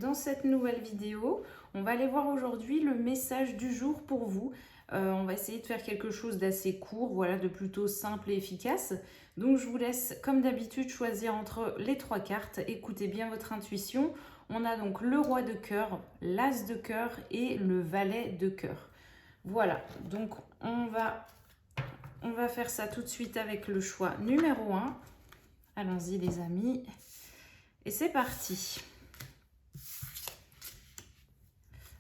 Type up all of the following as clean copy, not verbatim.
dans cette nouvelle vidéo, on va aller voir aujourd'hui le message du jour pour vous. On va essayer de faire quelque chose d'assez court, voilà, de plutôt simple et efficace. Donc je vous laisse comme d'habitude choisir entre les trois cartes. Écoutez bien votre intuition. On a donc le roi de cœur, l'as de cœur et le valet de cœur. Voilà, donc on va faire ça tout de suite avec le choix numéro 1. Allons-y les amis. Et c'est parti.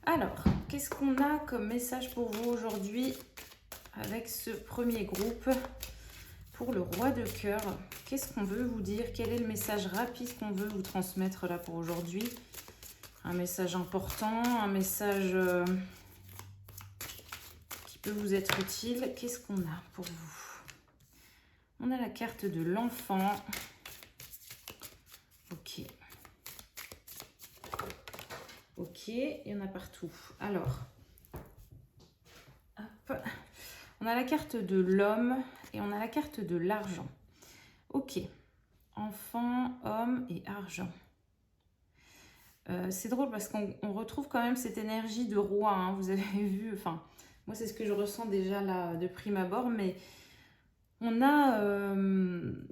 Alors, qu'est-ce qu'on a comme message pour vous aujourd'hui avec ce premier groupe pour le roi de cœur? Qu'est-ce qu'on veut vous dire? Quel est le message rapide qu'on veut vous transmettre là pour aujourd'hui? Un message important, un message qui peut vous être utile. Qu'est-ce qu'on a pour vous? On a la carte de l'enfant. Ok. Ok, il y en a partout. Alors, hop. On a la carte de l'homme et on a la carte de l'argent. Ok, enfant, homme et argent. C'est drôle parce qu'on retrouve quand même cette énergie de roi, hein. Vous avez vu, enfin, moi c'est ce que je ressens déjà là de prime abord, mais on a,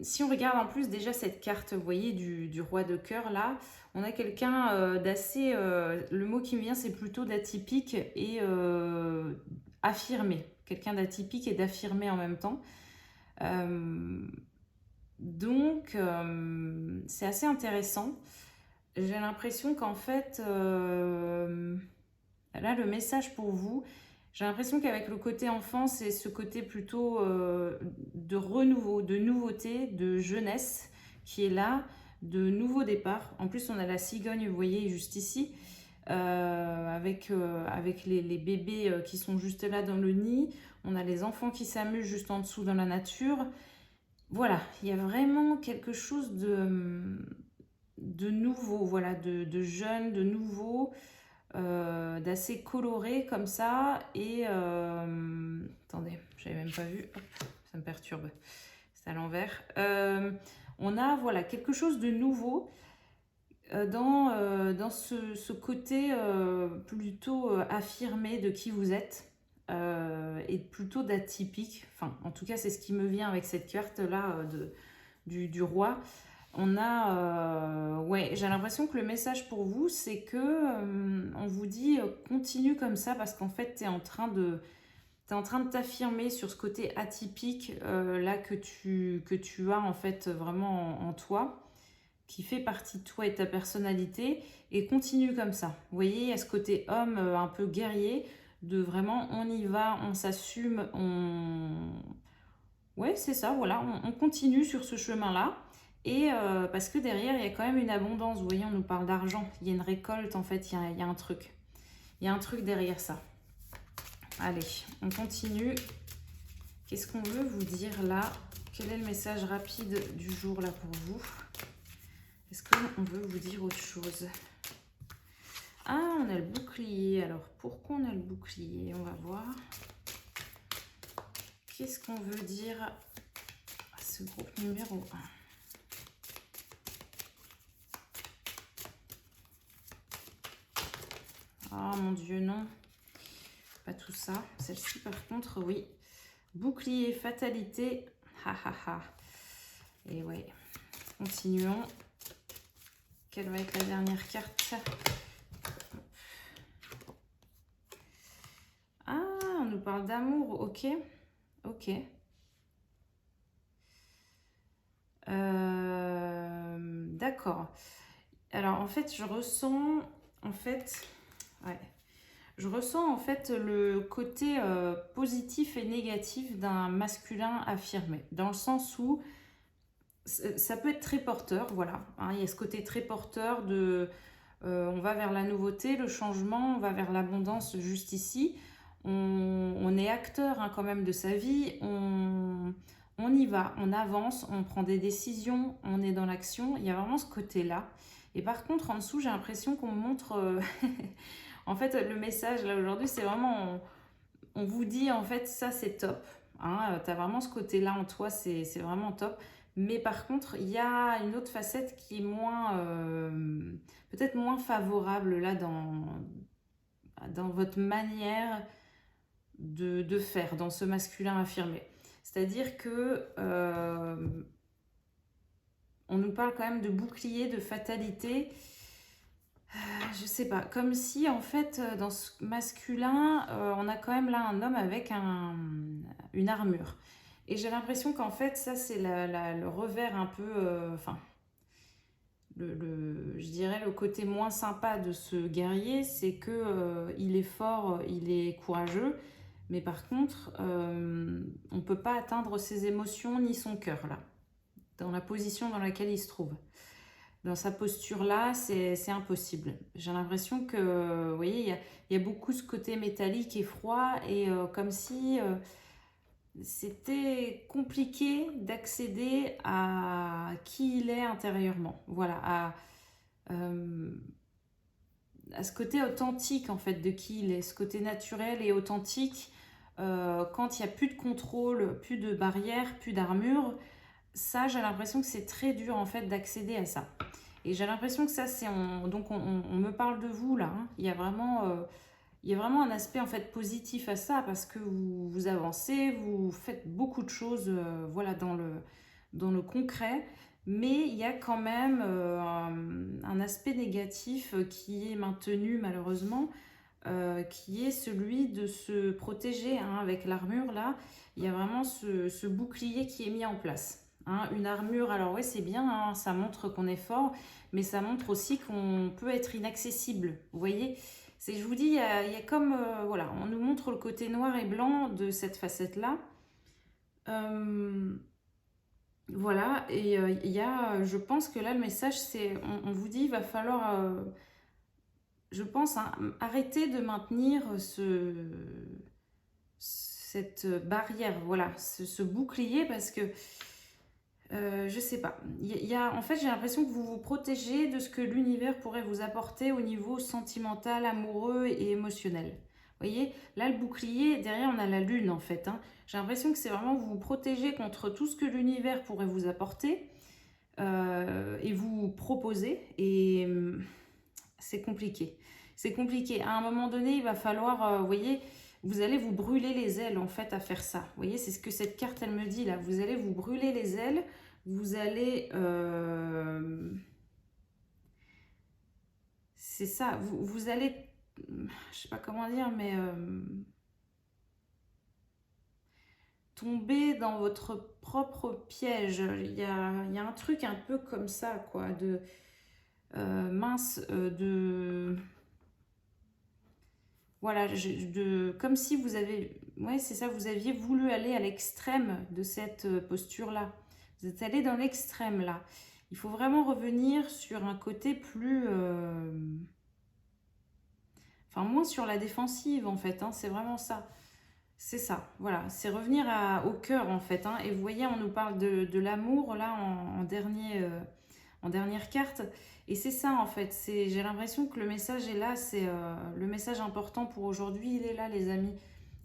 si on regarde en plus déjà cette carte, vous voyez, du roi de cœur là, on a quelqu'un d'assez, le mot qui me vient c'est plutôt d'atypique et affirmé. Quelqu'un d'atypique et d'affirmé en même temps. Donc, c'est assez intéressant. J'ai l'impression qu'en fait, là, le message pour vous, j'ai l'impression qu'avec le côté enfant, c'est ce côté plutôt de renouveau, de nouveauté, de jeunesse qui est là, de nouveau départ. En plus, on a la cigogne, vous voyez, juste ici, avec les bébés qui sont juste là dans le nid. On a les enfants qui s'amusent juste en dessous dans la nature. Voilà, il y a vraiment quelque chose de nouveau, voilà, de jeune, de nouveau, d'assez coloré comme ça. Et attendez, j'avais même pas vu, hop, ça me perturbe, c'est à l'envers. On a voilà, quelque chose de nouveau dans ce côté plutôt affirmé de qui vous êtes. Et plutôt d'atypique, enfin en tout cas c'est ce qui me vient avec cette carte là du roi. On a, ouais, j'ai l'impression que le message pour vous c'est que on vous dit continue comme ça parce qu'en fait tu es en train de t'affirmer sur ce côté atypique là que tu as en fait vraiment en toi, qui fait partie de toi et de ta personnalité, et continue comme ça. Vous voyez, il y a ce côté homme un peu guerrier, de vraiment on y va, on s'assume, ouais c'est ça, voilà, on continue sur ce chemin-là, et parce que derrière il y a quand même une abondance, vous voyez, on nous parle d'argent, il y a une récolte en fait, il y a un truc. Il y a un truc derrière ça. Allez, on continue. Qu'est-ce qu'on veut vous dire là? Quel est le message rapide du jour là pour vous? Est-ce qu'on veut vous dire autre chose? Ah, on a le bouclier. Alors, pourquoi on a le bouclier? On va voir. Qu'est-ce qu'on veut dire à ce groupe numéro 1? Oh mon Dieu, non. Pas tout ça. Celle-ci, par contre, oui. Bouclier, fatalité. Ha ha ha. Et ouais. Continuons. Quelle va être la dernière carte? Ah, on nous parle d'amour, ok. Ok. D'accord. Alors, en fait, je ressens le côté positif et négatif d'un masculin affirmé. Dans le sens où ça peut être très porteur, voilà. Hein, il y a ce côté très porteur de... on va vers la nouveauté, le changement, on va vers l'abondance juste ici. On est acteur hein, quand même de sa vie, on y va, on avance, on prend des décisions, on est dans l'action. Il y a vraiment ce côté-là. Et par contre, en dessous, j'ai l'impression qu'on me montre... en fait, le message, là, aujourd'hui, c'est vraiment... On vous dit, en fait, ça, c'est top. Hein, tu as vraiment ce côté-là en toi, c'est vraiment top. Mais par contre, il y a une autre facette qui est peut-être moins favorable là dans votre manière de faire, dans ce masculin affirmé. C'est-à-dire que on nous parle quand même de bouclier, de fatalité. Je sais pas, comme si en fait dans ce masculin, on a quand même là un homme avec une armure. Et j'ai l'impression qu'en fait ça c'est le revers un peu, enfin je dirais le côté moins sympa de ce guerrier, c'est que il est fort, il est courageux, mais par contre on ne peut pas atteindre ses émotions ni son cœur là, dans la position dans laquelle il se trouve. Dans sa posture-là, c'est impossible. J'ai l'impression que, vous voyez, il y a beaucoup ce côté métallique et froid, et comme si c'était compliqué d'accéder à qui il est intérieurement. Voilà, à ce côté authentique, en fait, de qui il est, ce côté naturel et authentique, quand il n'y a plus de contrôle, plus de barrières, plus d'armure. Ça, j'ai l'impression que c'est très dur, en fait, d'accéder à ça. Et j'ai l'impression que ça, donc on me parle de vous là, hein. Il y a vraiment un aspect en fait positif à ça, parce que vous avancez, vous faites beaucoup de choses, voilà, dans le concret, mais il y a quand même un aspect négatif qui est maintenu malheureusement, qui est celui de se protéger, hein, avec l'armure là. Il y a vraiment ce bouclier qui est mis en place. Hein, une armure, alors oui, c'est bien, hein, ça montre qu'on est fort, mais ça montre aussi qu'on peut être inaccessible. Vous voyez, je vous dis, il y a comme, voilà, on nous montre le côté noir et blanc de cette facette-là. Voilà, et il y a, je pense que là, le message, c'est, on vous dit, il va falloir, je pense, hein, arrêter de maintenir cette barrière, voilà, ce bouclier, parce que je sais pas. En fait, j'ai l'impression que vous vous protégez de ce que l'univers pourrait vous apporter au niveau sentimental, amoureux et émotionnel. Vous voyez, là, le bouclier, derrière, on a la lune, en fait, hein. J'ai l'impression que c'est vraiment vous vous protégez contre tout ce que l'univers pourrait vous apporter, et vous proposer. Et c'est compliqué. C'est compliqué. À un moment donné, il va falloir, vous voyez, vous allez vous brûler les ailes en fait à faire ça. Vous voyez, c'est ce que cette carte elle me dit là. Vous allez vous brûler les ailes. Vous allez, c'est ça. Vous allez, je sais pas comment dire, mais tomber dans votre propre piège. Il y a un truc un peu comme ça, quoi, de mince, de voilà, comme si vous avez, ouais, c'est ça, vous aviez voulu aller à l'extrême de cette posture-là. Vous êtes allé dans l'extrême là. Il faut vraiment revenir sur un côté plus, enfin moins sur la défensive en fait, hein, c'est vraiment ça. C'est ça, voilà, c'est revenir au cœur en fait, hein. Et vous voyez, on nous parle de l'amour là en dernière carte. Et c'est ça en fait, j'ai l'impression que le message est là, c'est le message important pour aujourd'hui, il est là les amis.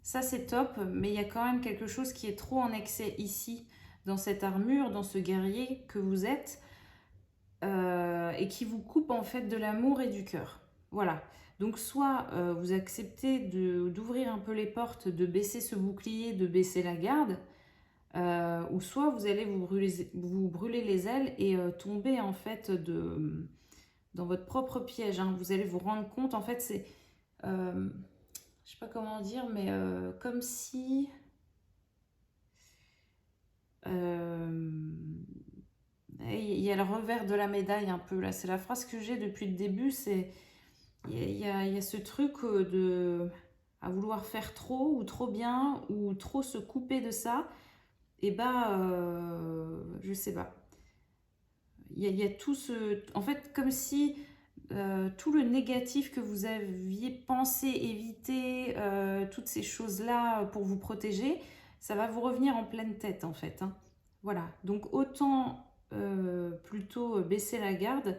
Ça c'est top, mais il y a quand même quelque chose qui est trop en excès ici, dans cette armure, dans ce guerrier que vous êtes, et qui vous coupe en fait de l'amour et du cœur. Voilà. Donc soit vous acceptez d'ouvrir un peu les portes, de baisser ce bouclier, de baisser la garde, ou soit vous allez vous brûler les ailes et tomber en fait dans votre propre piège, hein. Vous allez vous rendre compte, en fait, c'est, je sais pas comment dire, mais comme si il y a le revers de la médaille un peu là. C'est la phrase que j'ai depuis le début, c'est il y a ce truc à vouloir faire trop ou trop bien ou trop se couper de ça. Et bah, je sais pas. Il y a tout ce... En fait, comme si tout le négatif que vous aviez pensé éviter, toutes ces choses-là pour vous protéger, ça va vous revenir en pleine tête, en fait, hein. Voilà. Donc, autant plutôt baisser la garde,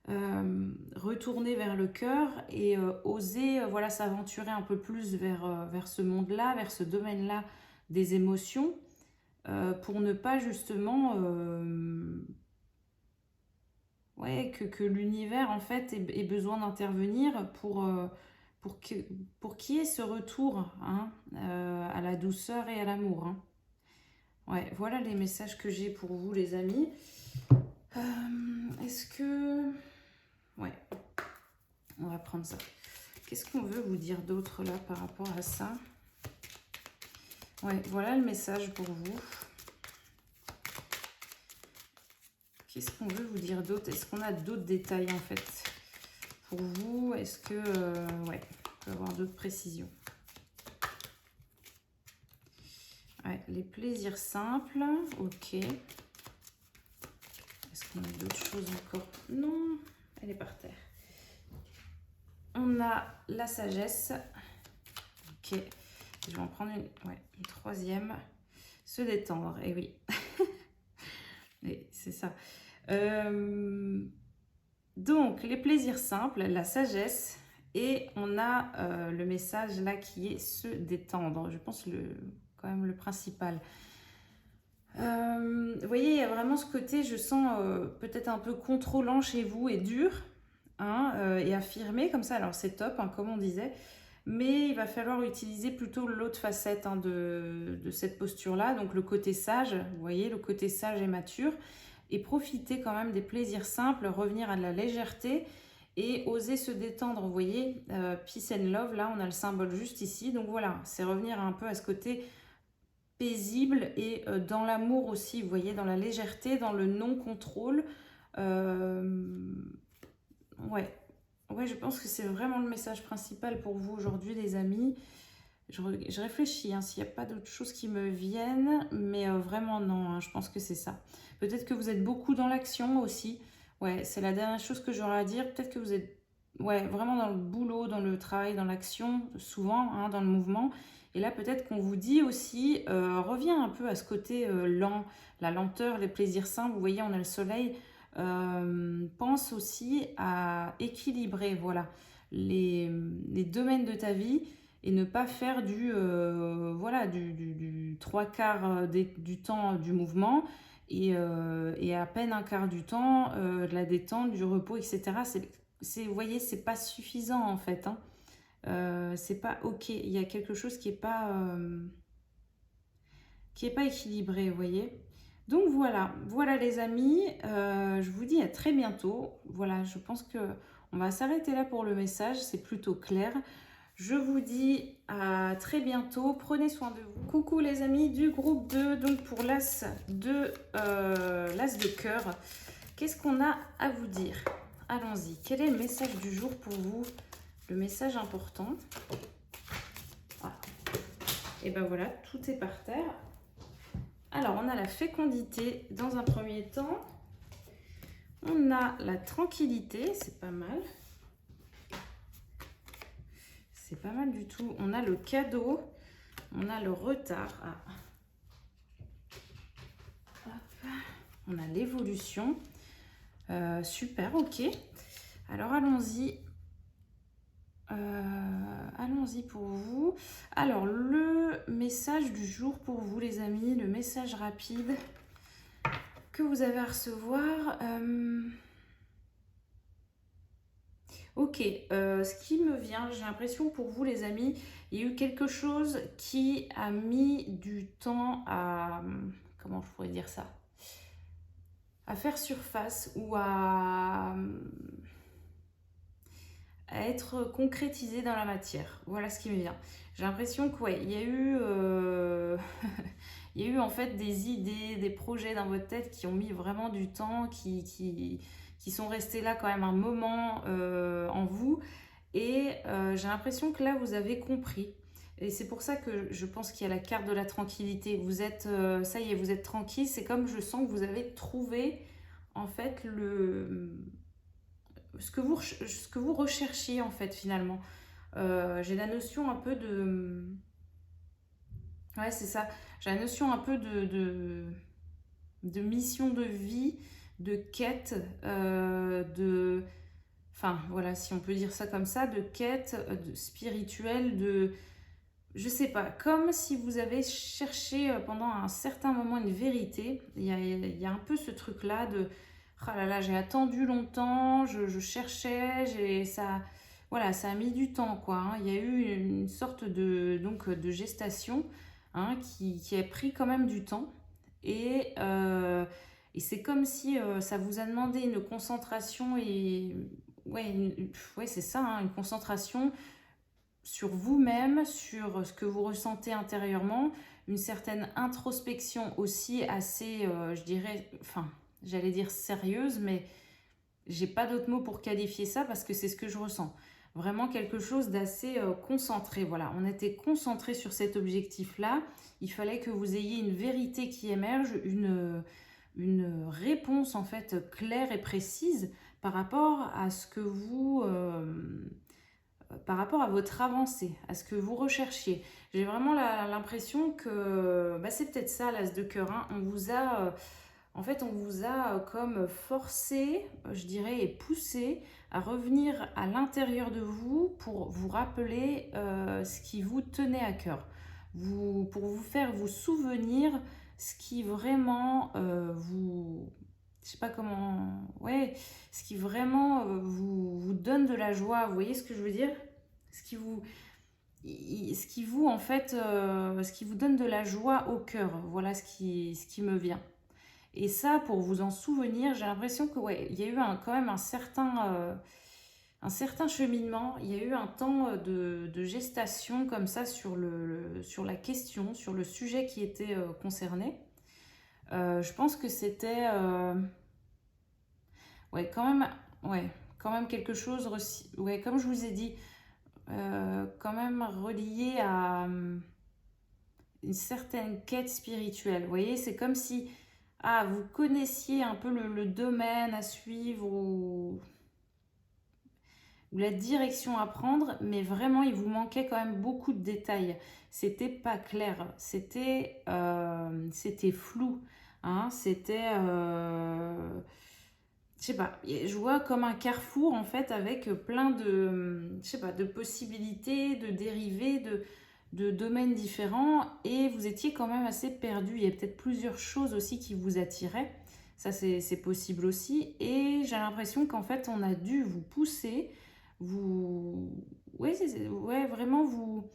retourner vers le cœur et oser voilà, s'aventurer un peu plus vers ce monde-là, vers ce domaine-là des émotions. pour ne pas justement ouais, que l'univers en fait ait besoin d'intervenir pour qu'il y ait ce retour hein, à la douceur et à l'amour. Hein. Ouais, voilà les messages que j'ai pour vous les amis. Est-ce que... Ouais, on va prendre ça. Qu'est-ce qu'on veut vous dire d'autre là par rapport à ça? Ouais, voilà le message pour vous. Qu'est-ce qu'on veut vous dire d'autre? Est-ce qu'on a d'autres détails en fait pour vous? Est-ce que... ouais, on peut avoir d'autres précisions. Ouais, les plaisirs simples, ok. Est-ce qu'on a d'autres choses encore? Non, elle est par terre. On a la sagesse. Ok, je vais en prendre une troisième. Se détendre, et oui. Et c'est ça. Donc, les plaisirs simples, la sagesse. Et on a le message là qui est se détendre. Je pense quand même le principal. Vous voyez, il y a vraiment ce côté, je sens peut-être un peu contrôlant chez vous et dur. Hein, et affirmé comme ça. Alors, c'est top, hein, comme on disait. Mais il va falloir utiliser plutôt l'autre facette hein, de cette posture-là. Donc, le côté sage, vous voyez, le côté sage et mature. Et profiter quand même des plaisirs simples, revenir à de la légèreté et oser se détendre. Vous voyez, peace and love, là, on a le symbole juste ici. Donc, voilà, c'est revenir un peu à ce côté paisible et dans l'amour aussi, vous voyez, dans la légèreté, dans le non-contrôle. Ouais, je pense que c'est vraiment le message principal pour vous aujourd'hui, les amis. Je réfléchis, hein, s'il n'y a pas d'autres choses qui me viennent, mais vraiment non, hein, je pense que c'est ça. Peut-être que vous êtes beaucoup dans l'action aussi. Ouais, c'est la dernière chose que j'aurais à dire. Peut-être que vous êtes vraiment dans le boulot, dans le travail, dans l'action, souvent, hein, dans le mouvement. Et là, peut-être qu'on vous dit aussi, reviens un peu à ce côté lent, la lenteur, les plaisirs simples. Vous voyez, on a le soleil. Pense aussi à équilibrer voilà, les domaines de ta vie et ne pas faire du 3/4 du temps du mouvement et à peine un quart du temps de la détente, du repos, etc. Vous voyez, c'est pas suffisant en fait. Hein. C'est pas ok. Il y a quelque chose qui est pas équilibré, vous voyez. Donc voilà les amis, je vous dis à très bientôt. Voilà, je pense que on va s'arrêter là pour le message, c'est plutôt clair. Je vous dis à très bientôt, prenez soin de vous. Coucou les amis du groupe 2, donc pour l'as de cœur, qu'est-ce qu'on a à vous dire? Allons-y, quel est le message du jour pour vous? Le message important. Voilà. Et ben voilà, tout est par terre. Alors, on a la fécondité dans un premier temps. On a la tranquillité, c'est pas mal. C'est pas mal du tout. On a le cadeau. On a le retard. Ah. Hop. On a l'évolution. Super, ok. Alors, allons-y. Allons-y pour vous. Alors, le message du jour pour vous, les amis, le message rapide que vous avez à recevoir. Ok, ce qui me vient, j'ai l'impression pour vous, les amis, il y a eu quelque chose qui a mis du temps à... Comment je pourrais dire ça? À faire surface ou à être concrétisé dans la matière. Voilà ce qui me vient. J'ai l'impression que il y a eu il y a eu en fait des idées, des projets dans votre tête qui ont mis vraiment du temps, qui sont restés là quand même un moment en vous. Et j'ai l'impression que là, vous avez compris. Et c'est pour ça que je pense qu'il y a la carte de la tranquillité. Vous êtes, ça y est, vous êtes tranquille. C'est comme je sens que vous avez trouvé en fait ce que vous recherchiez en fait finalement. J'ai la notion un peu de... Ouais, c'est ça. J'ai la notion un peu de mission de vie, de quête, Enfin, voilà, si on peut dire ça comme ça, de quête spirituelle, je sais pas, comme si vous avez cherché pendant un certain moment une vérité. Il y a un peu ce truc-là de ah là là, j'ai attendu longtemps, je cherchais, voilà, ça a mis du temps, quoi, hein. Il y a eu une sorte de gestation, hein, qui a pris quand même du temps. Et, et c'est comme si ça vous a demandé une concentration et ouais, ouais, c'est ça, hein, une concentration sur vous-même, sur ce que vous ressentez intérieurement, une certaine introspection aussi assez, je dirais, enfin, j'allais dire sérieuse, mais j'ai pas d'autre mot pour qualifier ça parce que c'est ce que je ressens. Vraiment quelque chose d'assez concentré. Voilà, on était concentré sur cet objectif-là. Il fallait que vous ayez une vérité qui émerge, une réponse en fait claire et précise par rapport à ce que par rapport à votre avancée, à ce que vous recherchiez. J'ai vraiment l'impression que bah, c'est peut-être ça l'as de cœur, hein. On vous a, en fait, on vous a comme forcé, je dirais, et poussé à revenir à l'intérieur de vous pour vous rappeler ce qui vous tenait à cœur. Pour vous faire vous souvenir ce qui vraiment je sais pas comment, ouais, ce qui vraiment vous donne de la joie. Vous voyez ce que je veux dire? Ce qui vous, ce qui vous en fait, ce qui vous donne de la joie au cœur. Voilà ce qui me vient. Et ça, pour vous en souvenir, j'ai l'impression que ouais, il y a eu quand même un certain cheminement. Il y a eu un temps de gestation comme ça sur sur la question, sur le sujet qui était concerné. Je pense que c'était ouais, ouais, quand même quelque chose, ouais, comme je vous ai dit, quand même relié à une certaine quête spirituelle. Vous voyez, c'est comme si vous connaissiez un peu le domaine à suivre ou la direction à prendre, mais vraiment, il vous manquait quand même beaucoup de détails. C'était pas clair, c'était flou, hein, c'était je sais pas, je vois comme un carrefour en fait avec plein je sais pas, de possibilités, de dérivés, de domaines différents et vous étiez quand même assez perdu. Il y a peut-être plusieurs choses aussi qui vous attiraient. Ça, c'est possible aussi. Et j'ai l'impression qu'en fait, on a dû vous pousser, vous... Ouais, ouais, vraiment vous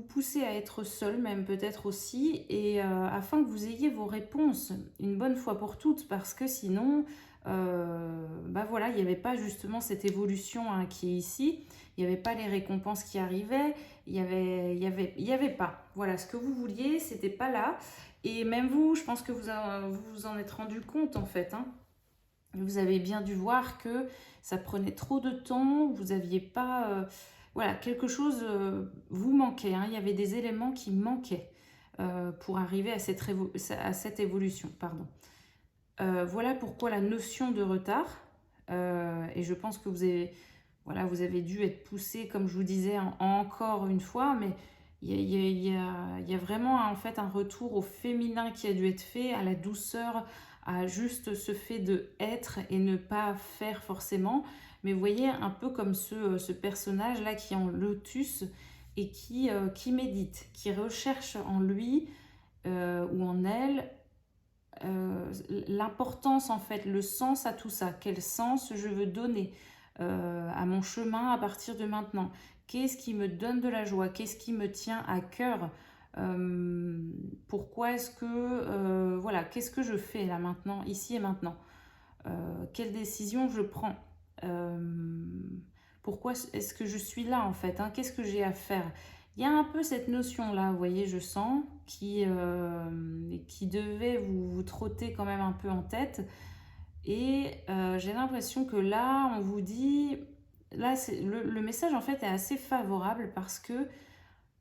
pousser à être seul, même peut-être aussi, et afin que vous ayez vos réponses une bonne fois pour toutes, parce que sinon, bah voilà, il n'y avait pas justement cette évolution hein, qui est ici, il n'y avait pas les récompenses qui arrivaient, il y avait pas. Voilà, ce que vous vouliez, c'était pas là, et même vous, je pense que vous vous en êtes rendu compte en fait, hein. Vous avez bien dû voir que ça prenait trop de temps, vous n'aviez pas... voilà, quelque chose vous manquait, hein. Il y avait des éléments qui manquaient pour arriver à à cette évolution. Pardon. Voilà pourquoi la notion de retard, et je pense que voilà, vous avez dû être poussé, comme je vous disais, encore une fois, mais il y a vraiment en fait un retour au féminin qui a dû être fait, à la douceur, à juste ce fait de être et ne pas faire forcément. Mais vous voyez, un peu comme ce personnage-là qui est en lotus et qui médite, qui recherche en lui ou en elle l'importance en fait, le sens à tout ça. Quel sens je veux donner à mon chemin à partir de maintenant? Qu'est-ce qui me donne de la joie? Qu'est-ce qui me tient à cœur? Pourquoi est-ce que... voilà, qu'est-ce que je fais là maintenant, ici et maintenant? Quelle décision je prends? Pourquoi est-ce que je suis là en fait, hein? Qu'est-ce que j'ai à faire? Il y a un peu cette notion-là, vous voyez, je sens, qui devait vous trotter quand même un peu en tête. Et j'ai l'impression que là, on vous dit... Là, le message, en fait, est assez favorable parce que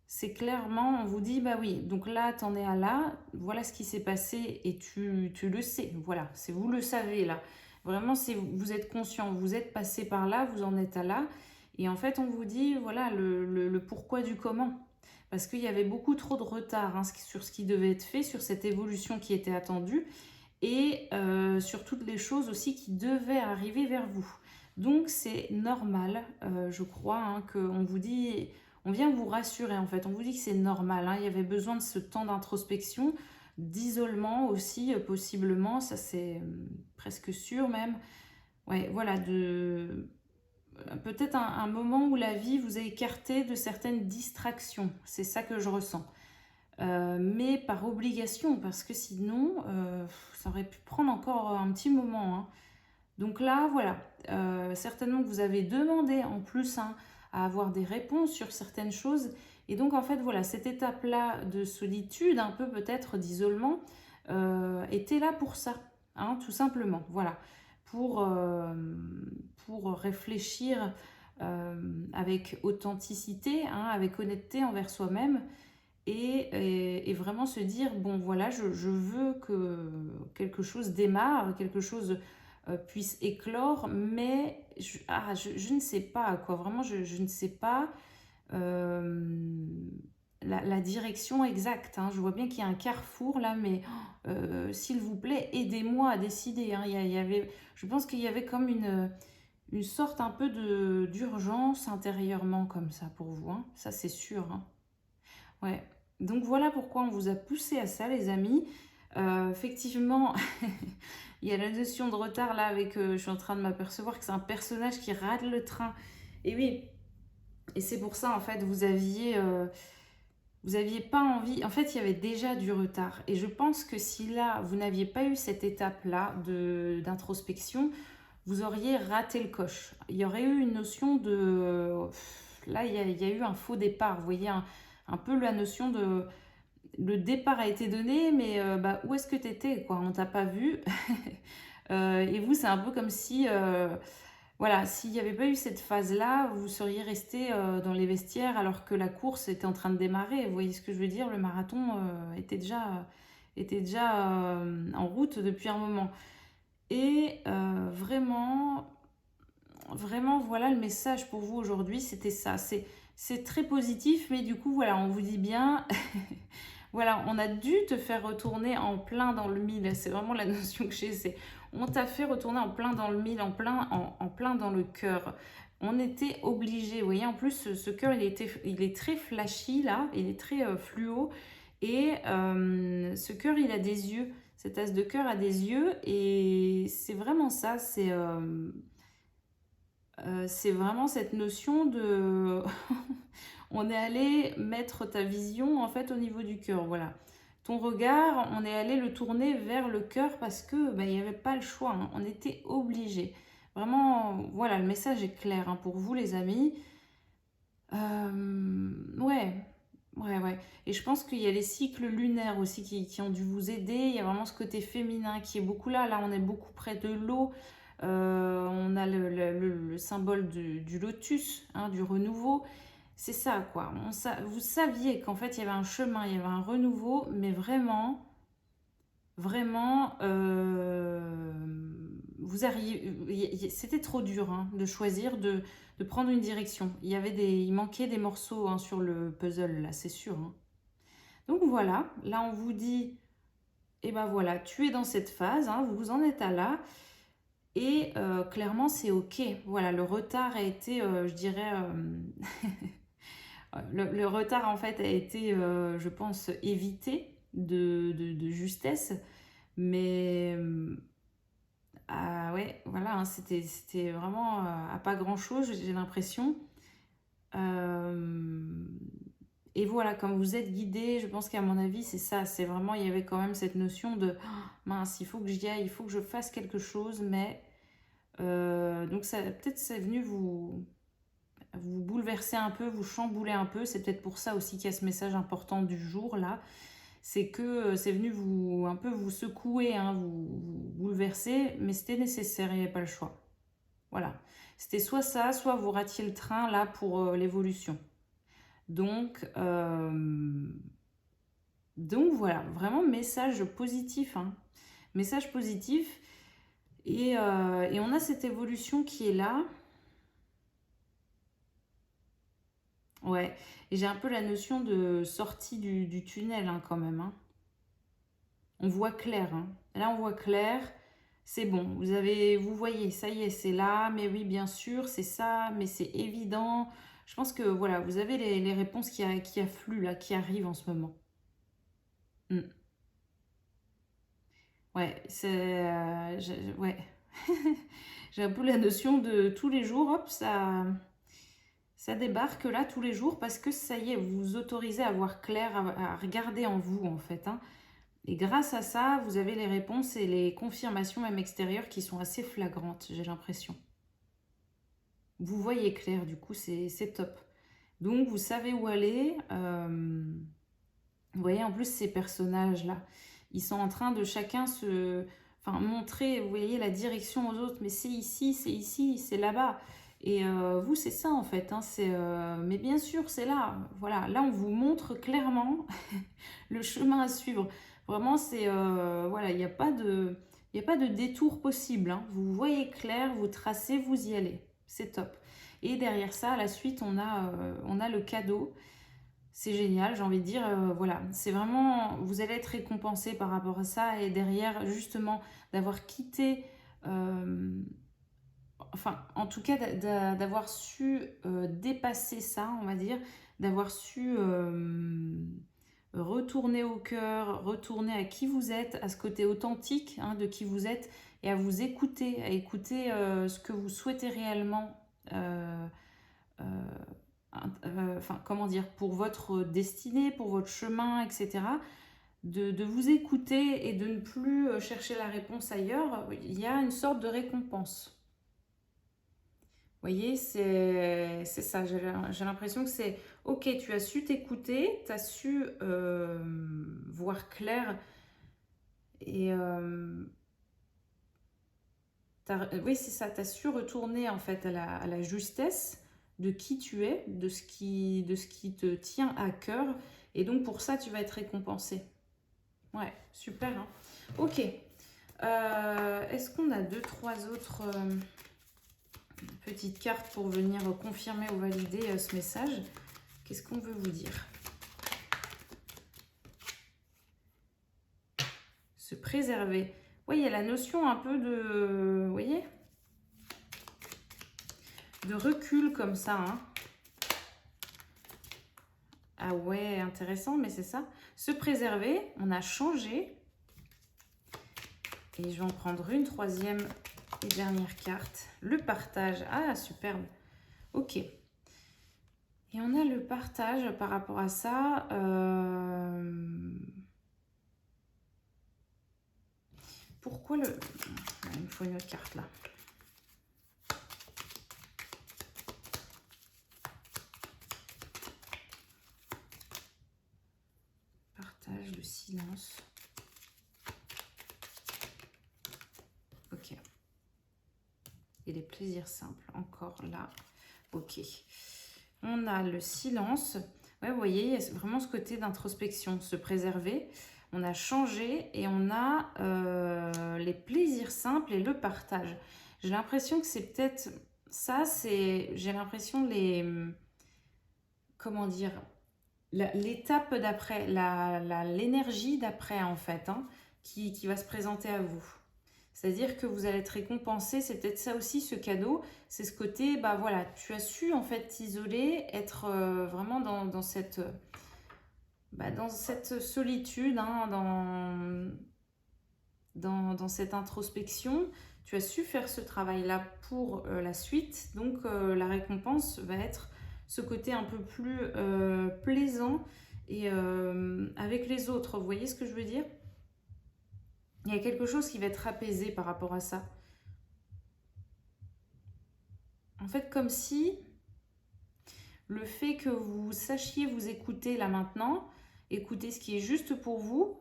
c'est clairement, on vous dit, bah oui, donc là, t'en es à là, voilà ce qui s'est passé et tu le sais, voilà, c'est vous le savez là. Vraiment, vous êtes conscient, vous êtes passé par là, vous en êtes à là. Et en fait, on vous dit, voilà, le pourquoi du comment. Parce qu'il y avait beaucoup trop de retard hein, sur ce qui devait être fait, sur cette évolution qui était attendue et sur toutes les choses aussi qui devaient arriver vers vous. Donc, c'est normal, je crois, hein, qu'on vous dit on vient vous rassurer en fait. On vous dit que c'est normal, hein. Il y avait besoin de ce temps d'introspection, d'isolement aussi, possiblement. Ça, c'est presque sûr même. Ouais, voilà, peut-être un moment où la vie vous a écarté de certaines distractions. C'est ça que je ressens. Mais par obligation, parce que sinon, ça aurait pu prendre encore un petit moment, hein. Donc là, voilà, certainement que vous avez demandé en plus, hein, à avoir des réponses sur certaines choses. Et donc, en fait, voilà, cette étape-là de solitude, un peu peut-être d'isolement, était là pour ça, hein, tout simplement. Voilà, pour, euh, pour réfléchir avec authenticité, hein, avec honnêteté envers soi-même. Et vraiment se dire, bon voilà, je veux que quelque chose démarre, quelque chose puisse éclore, mais je ne sais pas quoi, vraiment je ne sais pas la direction exacte, hein. Je vois bien qu'il y a un carrefour là, mais s'il vous plaît, aidez-moi à décider, hein. Il y avait, je pense qu'il y avait comme une sorte un peu d'urgence intérieurement comme ça pour vous, hein. Ça c'est sûr, hein. Ouais. Donc voilà pourquoi on vous a poussé à ça, les amis. Effectivement, il y a la notion de retard là avec. Je suis en train de m'apercevoir que c'est un personnage qui rate le train. Et oui, et c'est pour ça en fait vous aviez pas envie. En fait, il y avait déjà du retard. Et je pense que si là vous n'aviez pas eu cette étape là d'introspection, vous auriez raté le coche. Il y aurait eu une notion de. Là, il y a eu un faux départ. Vous voyez un peu la notion de le départ a été donné, mais bah, où est-ce que tu étais quoi? On t'a pas vu. Et vous, c'est un peu comme si, voilà, s'il n'y avait pas eu cette phase-là, vous seriez resté dans les vestiaires alors que la course était en train de démarrer. Vous voyez ce que je veux dire? Le marathon était déjà en route depuis un moment. Et vraiment, vraiment, voilà le message pour vous aujourd'hui, c'était ça. C'est très positif, mais du coup, voilà, on vous dit bien, voilà, on a dû te faire retourner en plein dans le mille. C'est vraiment la notion que j'ai, c'est on t'a fait retourner en plein dans le mille, en plein dans le cœur. On était obligé, vous voyez, en plus, ce cœur, il est très flashy là, il est très fluo. Et ce cœur, il a des yeux. Cet as de cœur a des yeux, et c'est vraiment ça, c'est vraiment cette notion de on est allé mettre ta vision en fait au niveau du cœur, voilà. Ton regard, on est allé le tourner vers le cœur parce que il n'y avait pas le choix, hein. On était obligé. Vraiment, voilà, le message est clair, hein, pour vous les amis. Ouais, ouais. Et je pense qu'il y a les cycles lunaires aussi qui ont dû vous aider. Il y a vraiment ce côté féminin qui est beaucoup là. Là, on est beaucoup près de l'eau. On a le symbole du lotus, hein, du renouveau. C'est ça, quoi. Vous saviez qu'en fait, il y avait un chemin, il y avait un renouveau, mais vraiment, vraiment, vous arrivez. C'était trop dur, hein, de choisir de prendre une direction. Il manquait des morceaux, hein, sur le puzzle, là, c'est sûr, hein. Donc voilà, là, on vous dit, et ben voilà, tu es dans cette phase, hein, vous en êtes à là. Et clairement, c'est OK. Voilà, le retard a été, je dirais, le retard en fait a été, je pense, évité de justesse. Mais ah ouais, voilà, hein, c'était vraiment à pas grand-chose, j'ai l'impression. Euh, et voilà, comme vous êtes guidé, je pense qu'à mon avis, c'est ça. C'est vraiment, il y avait quand même cette notion de oh, mince, il faut que j'y aille, il faut que je fasse quelque chose, mais. Donc ça, peut-être c'est venu vous bouleverser un peu, vous chambouler un peu. C'est peut-être pour ça aussi qu'il y a ce message important du jour là. C'est que c'est venu un peu vous secouer, hein, vous bouleverser, mais c'était nécessaire, il n'y avait pas le choix. Voilà. C'était soit ça, soit vous ratiez le train là pour l'évolution. Donc, donc voilà, vraiment message positif, hein. Message positif. Et on a cette évolution qui est là. Ouais, et j'ai un peu la notion de sortie du tunnel, hein, quand même, hein. On voit clair, hein. Là, on voit clair. C'est bon, vous voyez, ça y est, c'est là. Mais oui, bien sûr, c'est ça, mais c'est évident. Je pense que voilà, vous avez les réponses qui affluent là, qui arrivent en ce moment. Mm. Ouais, ouais. J'ai un peu la notion de tous les jours, hop, ça débarque là tous les jours parce que ça y est, vous vous autorisez à voir clair, à regarder en vous en fait, hein. Et grâce à ça, vous avez les réponses et les confirmations même extérieures qui sont assez flagrantes, j'ai l'impression. Vous voyez clair, du coup, c'est top. Donc, vous savez où aller. Vous voyez, en plus, ces personnages-là, ils sont en train de chacun enfin, montrer, vous voyez, la direction aux autres. Mais c'est ici, c'est là-bas. Et vous, c'est ça, en fait, hein, mais bien sûr, c'est là. Voilà, là, on vous montre clairement le chemin à suivre. Vraiment, voilà, il n'y a pas de... Il n'y a pas de détour possible, hein. Vous voyez clair, vous tracez, vous y allez. C'est top. Et derrière ça, à la suite, on a le cadeau. C'est génial, j'ai envie de dire, voilà, c'est vraiment, vous allez être récompensé par rapport à ça et derrière, justement, d'avoir quitté, enfin, en tout cas, d'avoir su dépasser ça, on va dire, d'avoir su retourner au cœur, retourner à qui vous êtes, à ce côté authentique hein, de qui vous êtes et à vous écouter, à écouter ce que vous souhaitez réellement. Euh, enfin, comment dire, pour votre destinée, pour votre chemin, etc. De vous écouter et de ne plus chercher la réponse ailleurs, il y a une sorte de récompense. Vous voyez, c'est ça, j'ai l'impression que c'est, ok, tu as su t'écouter, tu as su voir clair et oui, c'est ça, tu as su retourner en fait à la justesse de qui tu es, de ce qui te tient à cœur. Et donc pour ça, tu vas être récompensé. Ouais, super, hein. Ok. Est-ce qu'on a deux, trois autres petites cartes pour venir confirmer ou valider ce message? Qu'est-ce qu'on veut vous dire? Se préserver. Oui, il y a la notion un peu de... Vous voyez, de recul comme ça, hein. Ah ouais, intéressant, mais c'est ça. Se préserver, on a changé. Et je vais en prendre une troisième et dernière carte. Le partage. Ah, superbe. Ok. Et on a le partage par rapport à ça. Pourquoi le... Il me faut une autre carte là. Partage, le silence. Ok. Et les plaisirs simples, encore là. Ok. On a le silence. Ouais, vous voyez, il y a vraiment ce côté d'introspection, se préserver. On a changé et on a les plaisirs simples et le partage. J'ai l'impression que c'est peut-être ça, j'ai l'impression comment dire, l'étape d'après, l'énergie d'après en fait, hein, qui va se présenter à vous. C'est-à-dire que vous allez être récompensé, c'est peut-être ça aussi ce cadeau, c'est ce côté, bah voilà, tu as su en fait t'isoler, être vraiment dans cette solitude, hein, dans cette introspection, tu as su faire ce travail-là pour la suite, donc la récompense va être ce côté un peu plus plaisant et avec les autres, vous voyez ce que je veux dire? Il y a quelque chose qui va être apaisé par rapport à ça. En fait, comme si le fait que vous sachiez vous écouter là maintenant, écouter ce qui est juste pour vous,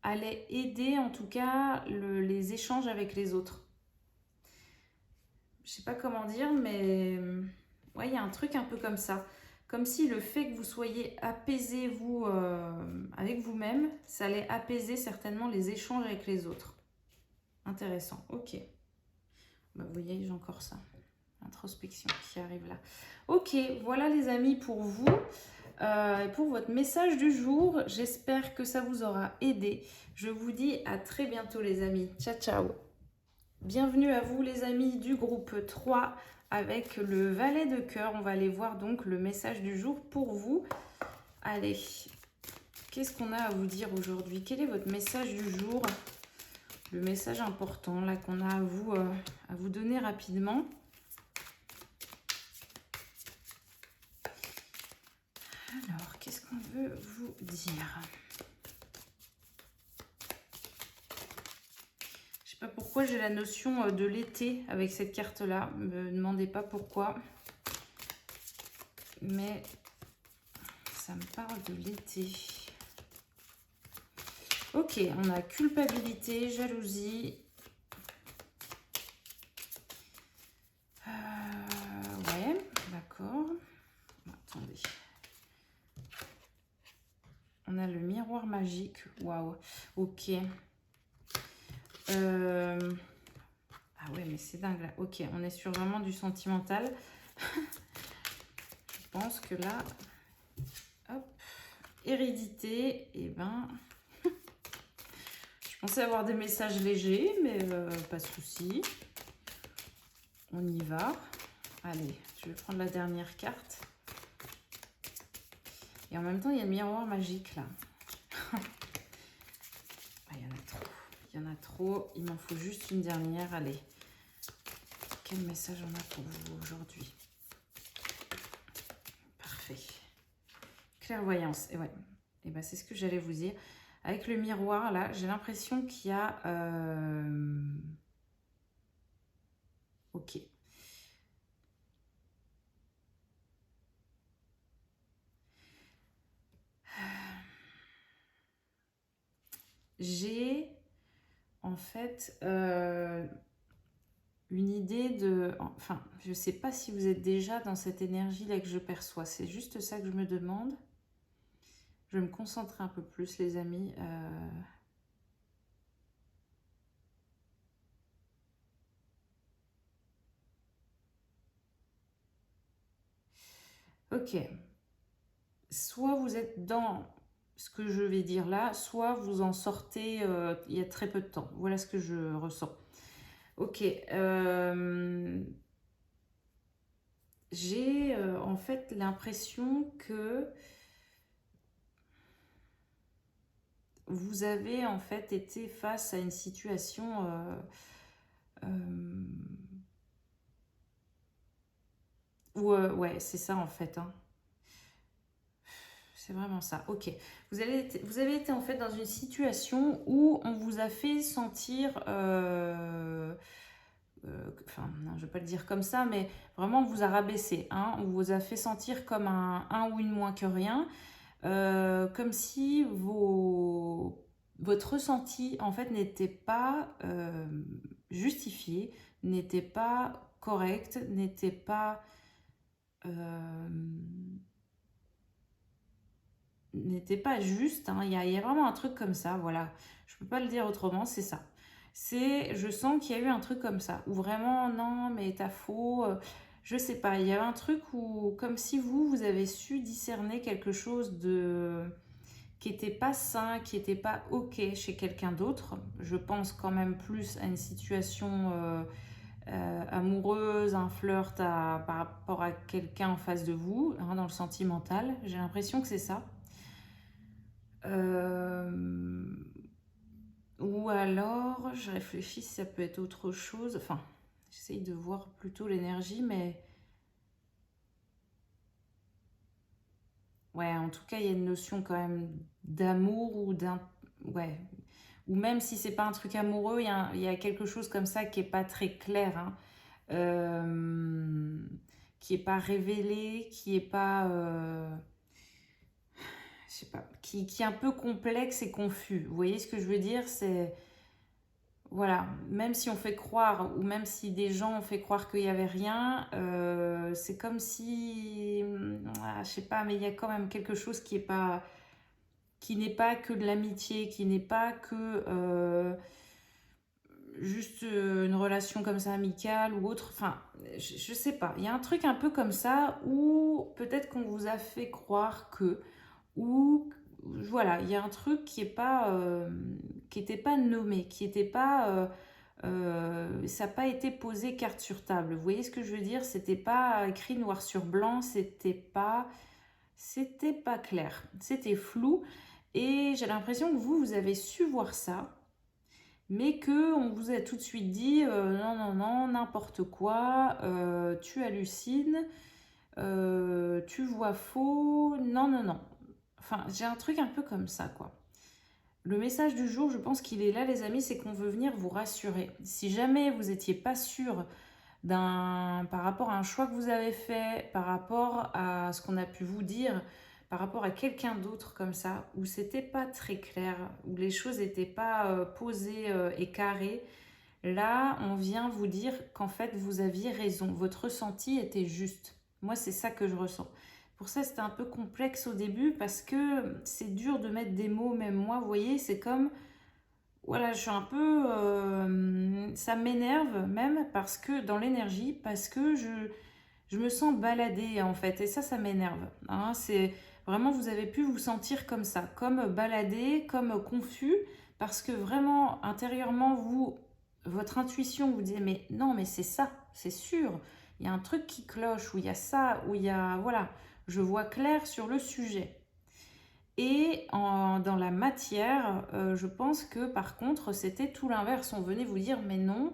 allait aider en tout cas les échanges avec les autres. Je sais pas comment dire, mais ouais, il y a un truc un peu comme ça. Comme si le fait que vous soyez apaisé, vous, avec vous-même, ça allait apaiser certainement les échanges avec les autres. Intéressant, ok. Bah, vous voyez, j'ai encore ça. Introspection qui arrive là. Ok, voilà les amis pour vous. Pour votre message du jour, j'espère que ça vous aura aidé. Je vous dis à très bientôt les amis. Ciao, ciao. Bienvenue à vous les amis du groupe 3. avec le valet de cœur. On va aller voir donc le message du jour pour vous. Allez, qu'est-ce qu'on a à vous dire aujourd'hui? Quel est votre message du jour? Le message important là qu'on a à vous donner rapidement. Alors, qu'est-ce qu'on veut vous dire? Je sais pas pourquoi j'ai la notion de l'été avec cette carte-là. Ne me demandez pas pourquoi. Mais ça me parle de l'été. Ok, on a culpabilité, jalousie. Ouais, d'accord. Attendez. On a le miroir magique. Waouh. Ok. Ah ouais, mais c'est dingue là. Ok, on est sur vraiment du sentimental. Je pense que là... Hop. Hérédité. Et ben... Je pensais avoir des messages légers, mais pas de souci. On y va. Allez, je vais prendre la dernière carte. Et en même temps, il y a le miroir magique là. Il y en a trop. Il y en a trop. Il m'en faut juste une dernière. Allez. Quel message on a pour vous aujourd'hui? Parfait. Clairvoyance. Et ouais. Et ben c'est ce que j'allais vous dire. Avec le miroir là, j'ai l'impression qu'il y a... Ok. J'ai en fait une idée de... Enfin, je ne sais pas si vous êtes déjà dans cette énergie-là que je perçois. C'est juste ça que je me demande. Je vais me concentrer un peu plus, les amis. Ok. Soit vous êtes dans ce que je vais dire là, soit vous en sortez il y a très peu de temps. Voilà ce que je ressens. Ok. J'ai en fait l'impression que vous avez en fait été face à une situation où, ouais, c'est ça en fait. Hein. C'est vraiment ça. Ok. Vous avez été en fait dans une situation où on vous a fait sentir... enfin, non, je ne vais pas le dire comme ça, mais vraiment on vous a rabaissé. Hein, on vous a fait sentir comme un ou une moins que rien. Comme si votre ressenti en fait n'était pas justifié, n'était pas correct, n'était pas juste. Hein. Il y a vraiment un truc comme ça, voilà. Je peux pas le dire autrement, c'est ça. Je sens qu'il y a eu un truc comme ça, où vraiment, non, mais t'as faux. Je sais pas, il y a un truc où, comme si vous avez su discerner quelque chose qui n'était pas sain, qui n'était pas ok chez quelqu'un d'autre. Je pense quand même plus à une situation amoureuse, un flirt par rapport à quelqu'un en face de vous, hein, dans le sentimental. J'ai l'impression que c'est ça. Ou alors, je réfléchis si ça peut être autre chose. Enfin, j'essaye de voir plutôt l'énergie, mais... Ouais, en tout cas, il y a une notion quand même d'amour ou d'un... Ouais. Ou même si c'est pas un truc amoureux, il y a quelque chose comme ça qui est pas très clair. Hein. Qui est pas révélé, qui est pas... je sais pas, qui est un peu complexe et confus. Vous voyez ce que je veux dire? C'est... Voilà, même si on fait croire, ou même si des gens ont fait croire qu'il n'y avait rien, c'est comme si, je sais pas, mais il y a quand même quelque chose qui n'est pas que de l'amitié, qui n'est pas que juste une relation comme ça amicale ou autre. Enfin, je sais pas. Il y a un truc un peu comme ça où peut-être qu'on vous a fait croire que, ou voilà, il y a un truc qui est pas, qui n'était pas nommé, qui n'était pas ça n'a pas été posé carte sur table. Vous voyez ce que je veux dire? C'était pas écrit noir sur blanc, c'était pas clair, c'était flou. Et j'ai l'impression que vous avez su voir ça, mais que on vous a tout de suite dit non, non, non, n'importe quoi, tu hallucines, tu vois faux, non, non, non. Enfin, j'ai un truc un peu comme ça, quoi. Le message du jour, je pense qu'il est là, les amis, c'est qu'on veut venir vous rassurer. Si jamais vous n'étiez pas sûr par rapport à un choix que vous avez fait, par rapport à ce qu'on a pu vous dire, par rapport à quelqu'un d'autre comme ça, où c'était pas très clair, où les choses n'étaient pas posées et carrées, là, on vient vous dire qu'en fait, vous aviez raison. Votre ressenti était juste. Moi, c'est ça que je ressens. Pour ça, c'était un peu complexe au début parce que c'est dur de mettre des mots, même moi, vous voyez, c'est comme, voilà, je suis un peu, ça m'énerve même parce que, dans l'énergie, parce que je me sens baladée en fait, et ça m'énerve. Hein, c'est vraiment, vous avez pu vous sentir comme ça, comme baladé, comme confus, parce que vraiment, intérieurement, votre intuition vous dit, mais non, mais c'est ça, c'est sûr, il y a un truc qui cloche, où il y a ça, où il y a, voilà, je vois clair sur le sujet. Et dans la matière, je pense que par contre, c'était tout l'inverse. On venait vous dire, mais non,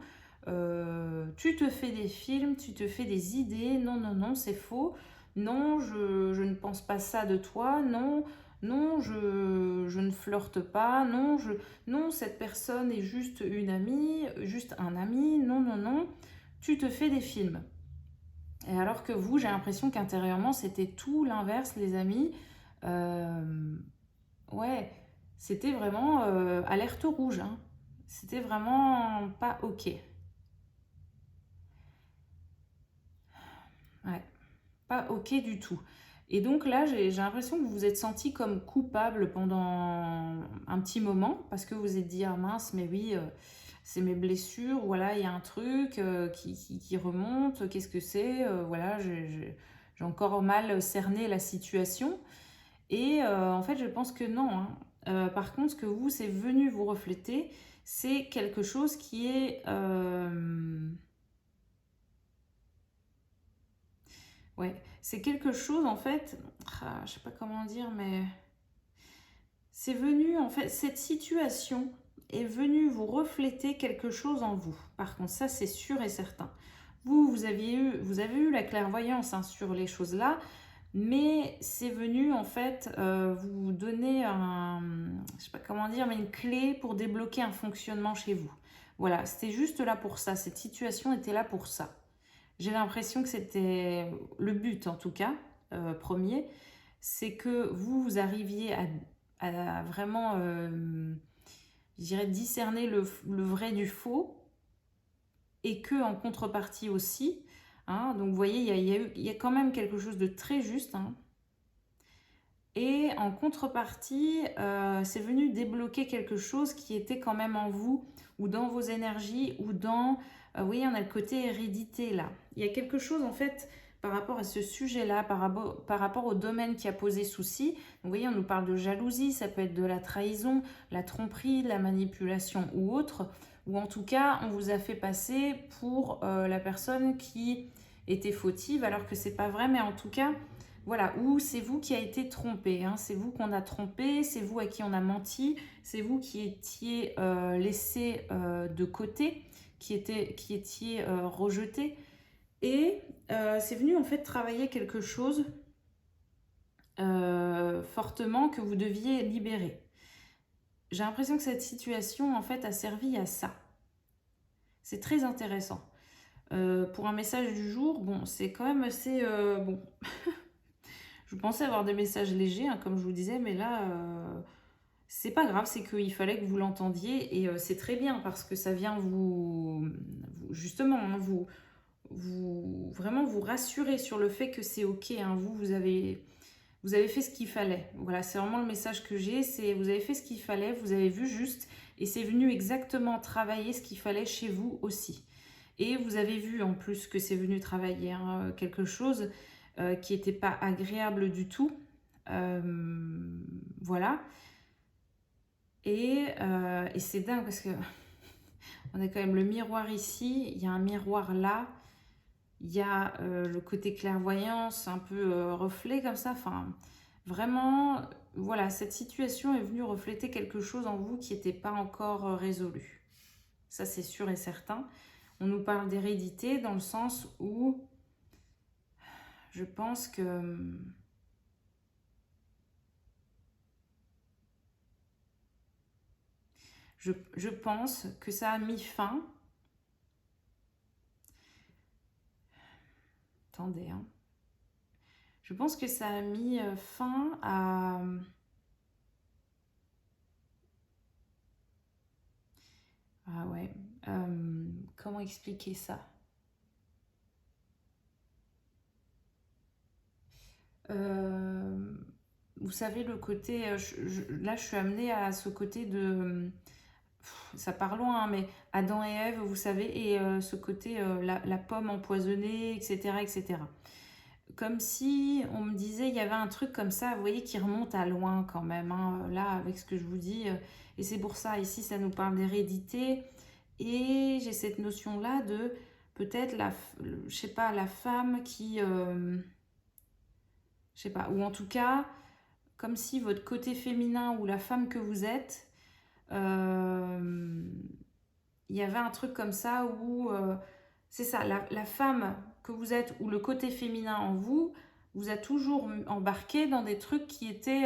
tu te fais des films, tu te fais des idées, non, non, non, c'est faux. Non, je ne pense pas ça de toi, non, non, je ne flirte pas, non, non, cette personne est juste une amie, juste un ami, non, non, non, tu te fais des films. Et alors que vous, j'ai l'impression qu'intérieurement, c'était tout l'inverse, les amis. Euh, Ouais, c'était vraiment alerte rouge, hein. C'était vraiment pas ok. Ouais, pas ok du tout. Et donc là, j'ai l'impression que vous vous êtes senti comme coupable pendant un petit moment, parce que vous vous êtes dit, ah mince, mais oui, c'est mes blessures, voilà, il y a un truc qui remonte, qu'est-ce que c'est? Voilà, j'ai encore mal cerné la situation. Et en fait, je pense que non, hein. Par contre, ce que c'est venu vous refléter, c'est quelque chose qui est... ouais, c'est quelque chose en fait... je sais pas comment dire, mais... C'est venu, en fait, cette situation est venue vous refléter quelque chose en vous. Par contre, ça, c'est sûr et certain. Vous avez eu la clairvoyance hein, sur les choses là, mais c'est venu en fait vous donner je sais pas comment dire, mais une clé pour débloquer un fonctionnement chez vous. Voilà, c'était juste là pour ça. Cette situation était là pour ça. J'ai l'impression que c'était le but en tout cas, premier, c'est que vous arriviez à vraiment, je dirais, discerner le vrai du faux et que en contrepartie aussi, hein, donc vous voyez, il y a quand même quelque chose de très juste, hein, et en contrepartie, c'est venu débloquer quelque chose qui était quand même en vous, ou dans vos énergies, ou dans... vous voyez, on a le côté hérédité là. Il y a quelque chose en fait par rapport à ce sujet-là, par rapport au domaine qui a posé souci. Donc, vous voyez, on nous parle de jalousie, ça peut être de la trahison, la tromperie, la manipulation ou autre. Ou en tout cas, on vous a fait passer pour la personne qui était fautive, alors que c'est pas vrai, mais en tout cas... Voilà, ou c'est vous qui a été trompé, hein, c'est vous qu'on a trompé, c'est vous à qui on a menti, c'est vous qui étiez laissé de côté, qui étiez rejeté. Et c'est venu en fait travailler quelque chose fortement que vous deviez libérer. J'ai l'impression que cette situation en fait a servi à ça. C'est très intéressant. Pour un message du jour, bon, c'est quand même assez... bon. Je pensais avoir des messages légers, hein, comme je vous disais, mais là, c'est pas grave, c'est qu'il fallait que vous l'entendiez et c'est très bien parce que ça vient justement, hein, vraiment vous rassurer sur le fait que c'est ok, hein, vous avez fait ce qu'il fallait. Voilà, c'est vraiment le message que j'ai, c'est vous avez fait ce qu'il fallait, vous avez vu juste et c'est venu exactement travailler ce qu'il fallait chez vous aussi. Et vous avez vu en plus que c'est venu travailler hein, quelque chose qui n'était pas agréable du tout. Voilà. Et c'est dingue parce que On a quand même le miroir ici, il y a un miroir là, il y a le côté clairvoyance, un peu reflet comme ça. Enfin, vraiment, voilà, cette situation est venue refléter quelque chose en vous qui n'était pas encore résolu. Ça, c'est sûr et certain. On nous parle d'hérédité dans le sens où je pense que... Je pense que ça a mis fin. Attendez, hein. Je pense que ça a mis fin à... Ah ouais. Comment expliquer ça? Vous savez, le côté... là, je suis amenée à ce côté de... ça part loin, hein, mais Adam et Ève, vous savez, et ce côté, la pomme empoisonnée, etc., etc. Comme si on me disait, il y avait un truc comme ça, vous voyez, qui remonte à loin quand même, hein, là, avec ce que je vous dis. Et c'est pour ça, ici, ça nous parle d'hérédité. Et j'ai cette notion-là de peut-être, je sais pas, la femme qui... je sais pas, ou en tout cas, comme si votre côté féminin ou la femme que vous êtes, il y avait un truc comme ça où, c'est ça, la femme que vous êtes ou le côté féminin en vous, vous a toujours embarqué dans des trucs qui étaient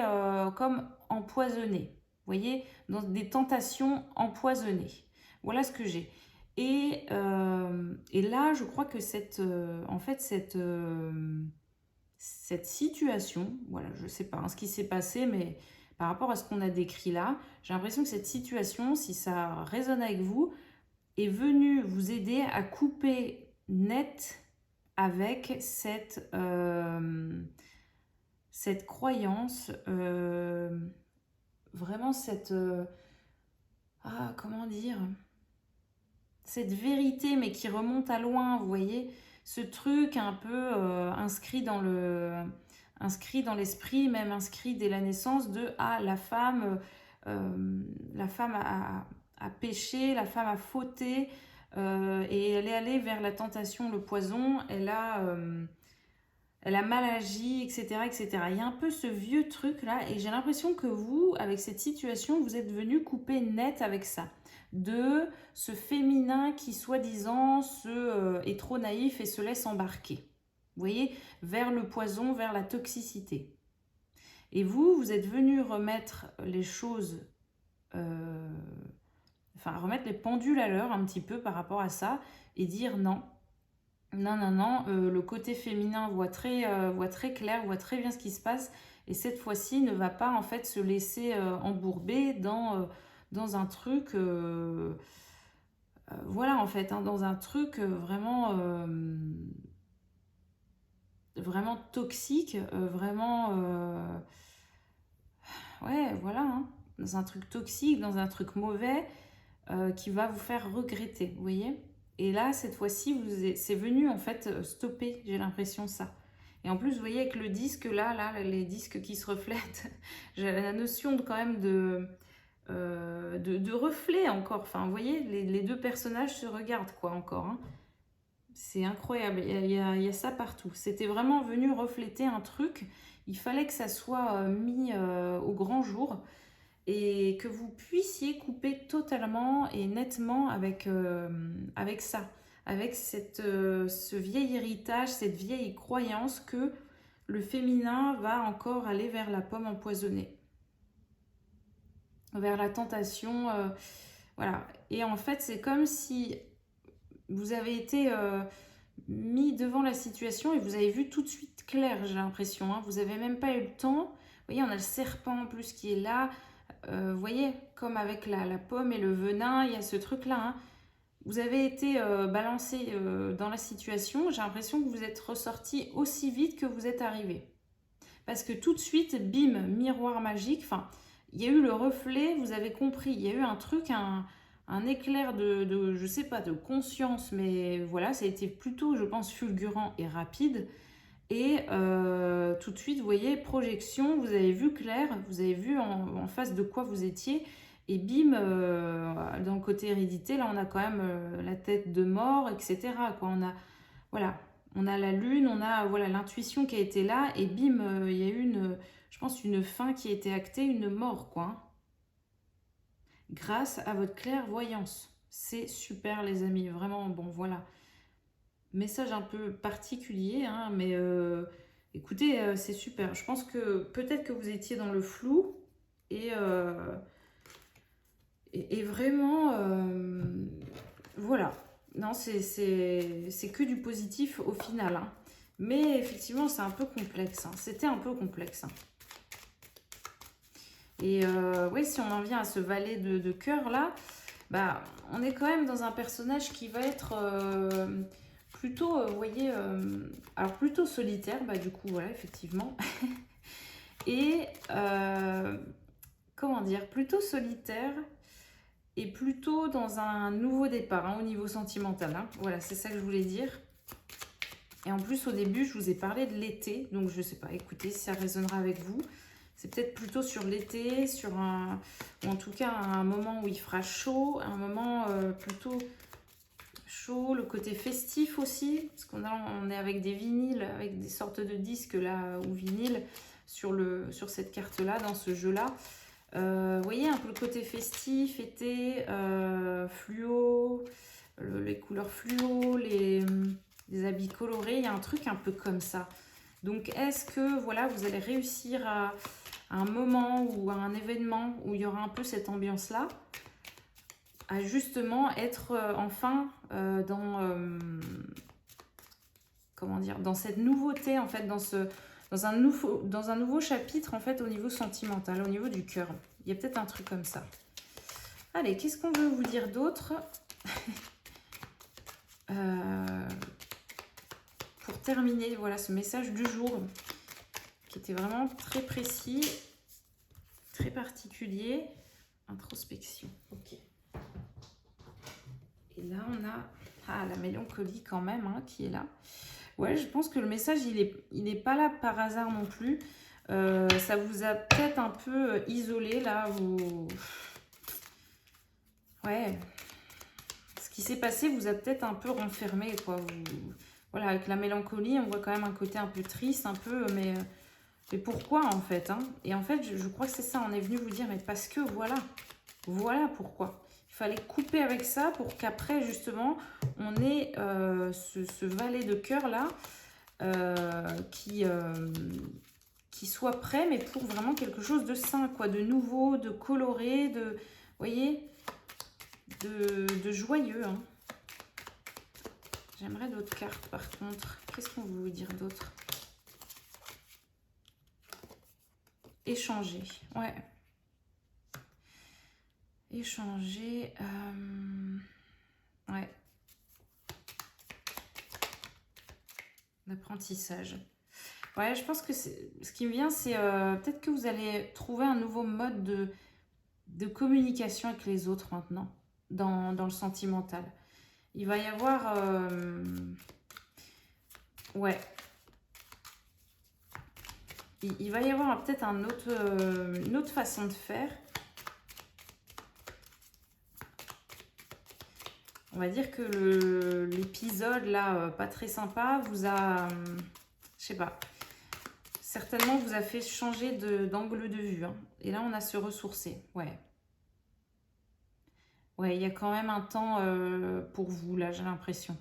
comme empoisonnés. Vous voyez, dans des tentations empoisonnées. Voilà ce que j'ai. Et là, je crois que en fait, cette situation, voilà, je ne sais pas hein, ce qui s'est passé, mais par rapport à ce qu'on a décrit là, j'ai l'impression que cette situation, si ça résonne avec vous, est venue vous aider à couper net avec cette croyance, vraiment cette... comment dire, cette vérité, mais qui remonte à loin, vous voyez, ce truc un peu inscrit dans l'esprit, même inscrit dès la naissance de la femme a péché, la femme a fauté, et elle est allée vers la tentation, le poison, elle a mal agi, etc., etc. Il y a un peu ce vieux truc là, et j'ai l'impression que vous, avec cette situation, vous êtes venu couper net avec ça. De ce féminin qui, soi-disant, est trop naïf et se laisse embarquer. Vous voyez, vers le poison, vers la toxicité. Et vous, vous êtes venu remettre les choses, remettre les pendules à l'heure un petit peu par rapport à ça, et dire non. Non, non, non, le côté féminin voit très clair, voit très bien ce qui se passe, et cette fois-ci ne va pas en fait se laisser embourber dans un truc, voilà en fait, hein, dans un truc vraiment toxique, vraiment, ouais, voilà, hein, dans un truc toxique, dans un truc mauvais, qui va vous faire regretter, vous voyez? Et là, cette fois-ci, c'est venu en fait stopper, j'ai l'impression ça. Et en plus, vous voyez avec le disque là, les disques qui se reflètent, j'ai la notion quand même de reflet encore. Enfin, vous voyez, les deux personnages se regardent quoi encore. Hein. C'est incroyable, il y a ça partout. C'était vraiment venu refléter un truc. Il fallait que ça soit mis au grand jour et que vous puissiez couper totalement et nettement avec ça, avec ce vieil héritage, cette vieille croyance que le féminin va encore aller vers la pomme empoisonnée, vers la tentation, voilà. Et en fait, c'est comme si vous avez été mis devant la situation et vous avez vu tout de suite clair, j'ai l'impression. Hein. Vous n'avez même pas eu le temps. Vous voyez, on a le serpent en plus qui est là. Vous voyez, comme avec la pomme et le venin, il y a ce truc-là. Hein. Vous avez été balancé dans la situation. J'ai l'impression que vous êtes ressorti aussi vite que vous êtes arrivé. Parce que tout de suite, bim, miroir magique. Enfin, il y a eu le reflet, vous avez compris. Il y a eu un truc, un éclair de, je sais pas, de conscience. Mais voilà, ça a été plutôt, je pense, fulgurant et rapide. Et tout de suite, vous voyez, projection, vous avez vu clair, vous avez vu en face de quoi vous étiez. Et bim, dans le côté hérédité, là, on a quand même la tête de mort, etc., quoi. On a, voilà, on a la lune, on a voilà l'intuition qui a été là, et bim, il y a eu je pense, une fin qui a été actée, une mort, quoi, hein, grâce à votre clairvoyance. C'est super, les amis, vraiment, bon, voilà. Message un peu particulier, hein, mais écoutez, c'est super. Je pense que peut-être que vous étiez dans le flou, et, et vraiment, voilà. Non, c'est que du positif au final, hein. Mais effectivement, c'est un peu complexe, hein. C'était un peu complexe, hein. Et oui, si on en vient à ce valet de cœur là, bah, on est quand même dans un personnage qui va être plutôt, vous voyez, alors plutôt solitaire, bah du coup, voilà, effectivement. Et comment dire, plutôt solitaire et plutôt dans un nouveau départ, hein, au niveau sentimental, hein. Voilà, c'est ça que je voulais dire. Et en plus, au début, je vous ai parlé de l'été, donc je sais pas, écoutez, si ça résonnera avec vous. C'est peut-être plutôt sur l'été, sur ou en tout cas un moment où il fera chaud, un moment plutôt chaud, le côté festif aussi, parce on est avec des vinyles, avec des sortes de disques là, ou vinyles, sur cette carte-là, dans ce jeu-là. Vous voyez un peu le côté festif, été, fluo, les couleurs fluo, les habits colorés, il y a un truc un peu comme ça. Donc est-ce que voilà, vous allez réussir à un moment ou à un événement où il y aura un peu cette ambiance-là, à justement être enfin comment dire, dans cette nouveauté, en fait, dans un nouveau chapitre, en fait, au niveau sentimental, au niveau du cœur. Il y a peut-être un truc comme ça. Allez, qu'est-ce qu'on veut vous dire d'autre? Pour terminer, voilà ce message du jour qui était vraiment très précis, très particulier. Introspection, ok. Et là, on a la mélancolie quand même, hein, qui est là. Ouais, je pense que le message, il est pas là par hasard non plus. Ça vous a peut-être un peu isolé, là. Ouais. Ce qui s'est passé vous a peut-être un peu renfermé, quoi. Voilà, avec la mélancolie, on voit quand même un côté un peu triste, un peu, mais pourquoi, en fait, hein? Et en fait, je crois que c'est ça, on est venu vous dire, mais parce que, voilà pourquoi. Il fallait couper avec ça pour qu'après, justement, on ait ce valet de cœur là qui soit prêt, mais pour vraiment quelque chose de sain, quoi, de nouveau, de coloré, vous voyez, de joyeux, hein. J'aimerais d'autres cartes, par contre. Qu'est-ce qu'on veut vous dire d'autre? Échanger, ouais. Échanger, ouais. L'apprentissage. Ouais, je pense que ce qui me vient, c'est peut-être que vous allez trouver un nouveau mode de communication avec les autres maintenant, dans le sentimental. Il va y avoir... ouais. Il va y avoir peut-être une autre façon de faire. On va dire que l'épisode, là, pas très sympa, vous a... je sais pas. Certainement, vous a fait changer d'angle de vue, hein. Et là, on a se ressourcer, ouais. Ouais, il y a quand même un temps pour vous, là, j'ai l'impression.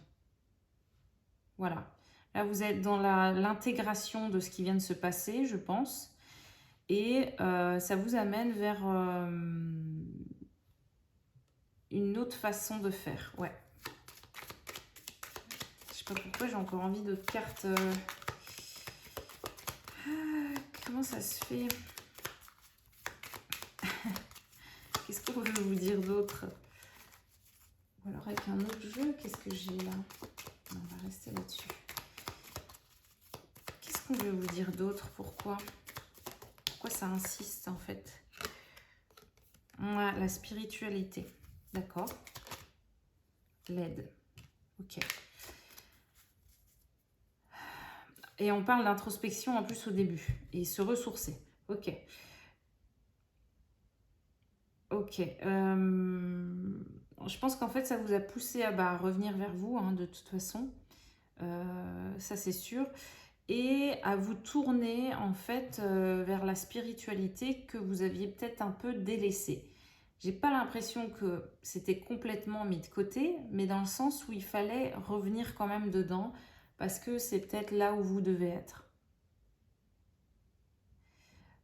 Voilà. Là, vous êtes dans l'intégration de ce qui vient de se passer, je pense. Et ça vous amène vers une autre façon de faire. Ouais. Je sais pas pourquoi, j'ai encore envie d'autres cartes. Comment ça se fait? Qu'est-ce qu'on veut vous dire d'autre? Ou alors avec un autre jeu, qu'est-ce que j'ai là? On va rester là-dessus. Qu'est-ce qu'on veut vous dire d'autre? Pourquoi ça insiste en fait? Ouais, la spiritualité. D'accord. L'aide. Ok. Et on parle d'introspection en plus au début. Et se ressourcer. Ok. Ok. Je pense qu'en fait, ça vous a poussé à revenir vers vous, hein, de toute façon. Ça, c'est sûr. Et à vous tourner, en fait, vers la spiritualité que vous aviez peut-être un peu délaissée. J'ai pas l'impression que c'était complètement mis de côté, mais dans le sens où il fallait revenir quand même dedans, parce que c'est peut-être là où vous devez être.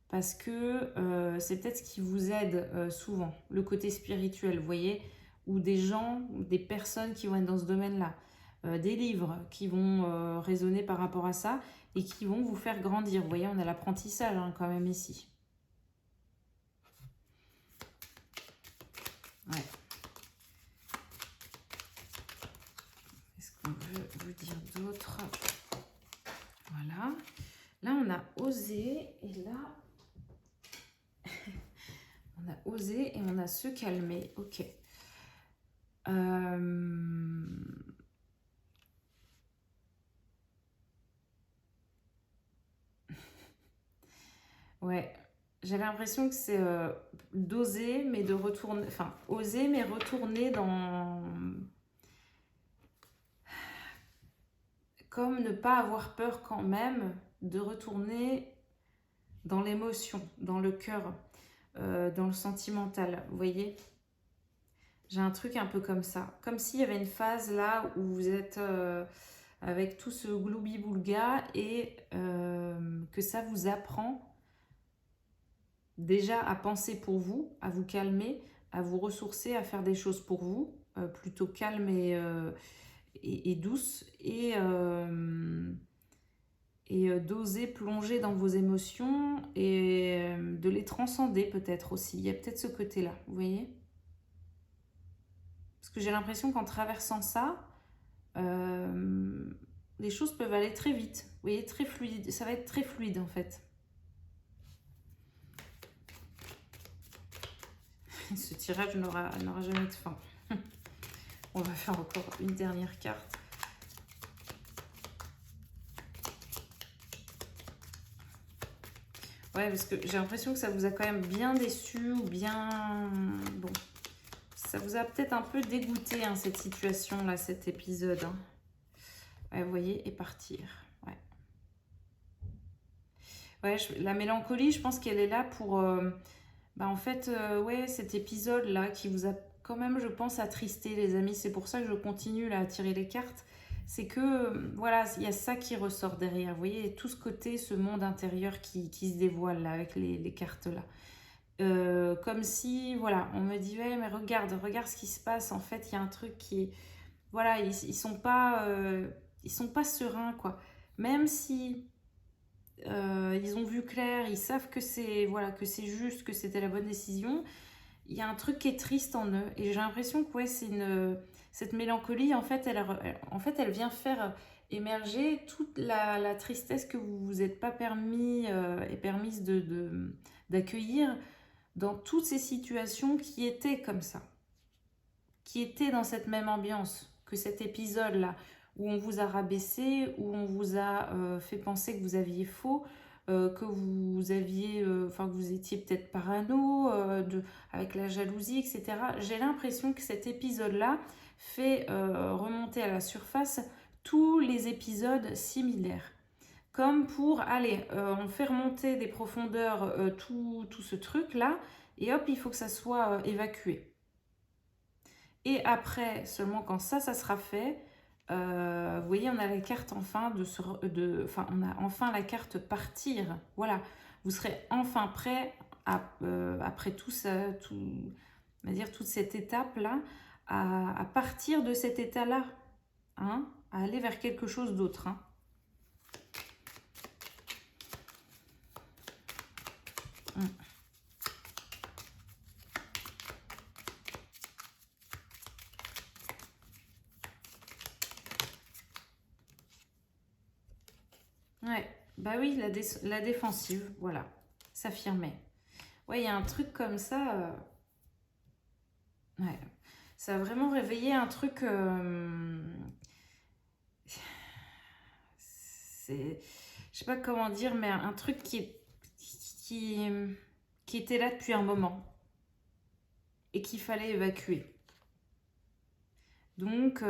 Parce que c'est peut-être ce qui vous aide souvent, le côté spirituel, vous voyez, ou des gens, ou des personnes qui vont être dans ce domaine-là, des livres qui vont résonner par rapport à ça et qui vont vous faire grandir. Vous voyez, on a l'apprentissage hein, quand même ici. Ouais. Qu'est-ce qu'on veut vous dire d'autre? Voilà. Là, on a osé et là, on a osé et on a se calmer. Ok. Ouais, j'ai l'impression que c'est d'oser, mais de retourner, enfin, oser, mais retourner dans, comme ne pas avoir peur quand même de retourner dans l'émotion, dans le cœur, dans le sentimental, vous voyez? J'ai un truc un peu comme ça, comme s'il y avait une phase là où vous êtes avec tout ce gloubi-boulga et que ça vous apprend déjà à penser pour vous, à vous calmer, à vous ressourcer, à faire des choses pour vous, plutôt calme et douce, et d'oser plonger dans vos émotions et de les transcender peut-être aussi. Il y a peut-être ce côté-là, vous voyez? Parce que j'ai l'impression qu'en traversant ça, euh, les choses peuvent aller très vite, vous voyez, très fluide, ça va être très fluide en fait. Ce tirage n'aura jamais de fin. On va faire encore une dernière carte. Ouais, parce que j'ai l'impression que ça vous a quand même bien déçu ou bien... Bon, ça vous a peut-être un peu dégoûté, hein, cette situation-là, cet épisode. Hein. Ouais, vous voyez, et partir. Ouais. Ouais, la mélancolie, je pense qu'elle est là pour... en fait, ouais, cet épisode-là qui vous a quand même, je pense, attristé, les amis. C'est pour ça que je continue là à tirer les cartes. C'est que, voilà, il y a ça qui ressort derrière. Vous voyez, tout ce côté, ce monde intérieur qui se dévoile là avec les cartes là. Comme si, voilà, on me dit, ouais, mais regarde ce qui se passe. En fait, il y a un truc qui, voilà, ils sont pas sereins, quoi. Même si ils ont vu clair, ils savent que c'est, voilà, que c'est juste, que c'était la bonne décision. Il y a un truc qui est triste en eux, et j'ai l'impression que ouais, cette mélancolie, en fait, elle vient faire émerger toute la tristesse que vous vous êtes pas permis et permise d'accueillir dans toutes ces situations qui étaient comme ça, qui étaient dans cette même ambiance que cet épisode-là, où on vous a rabaissé, où on vous a fait penser que vous aviez faux, que vous aviez, que vous étiez peut-être parano, avec la jalousie, etc. J'ai l'impression que cet épisode-là fait remonter à la surface tous les épisodes similaires. Comme pour, allez, on fait remonter des profondeurs tout ce truc-là, et hop, il faut que ça soit évacué. Et après, seulement quand ça sera fait, vous voyez, on a la carte enfin on a enfin la carte partir. Voilà, vous serez enfin prêt après tout ça, on va dire toute cette étape-là, à partir de cet état-là, hein, à aller vers quelque chose d'autre. Hein. Ouais, bah oui, la défensive, voilà, s'affirmer. Ouais, il y a un truc comme ça. Ouais, ça a vraiment réveillé un truc. C'est, je sais pas comment dire, mais un truc qui, qui était là depuis un moment. et qu'il fallait évacuer. Donc,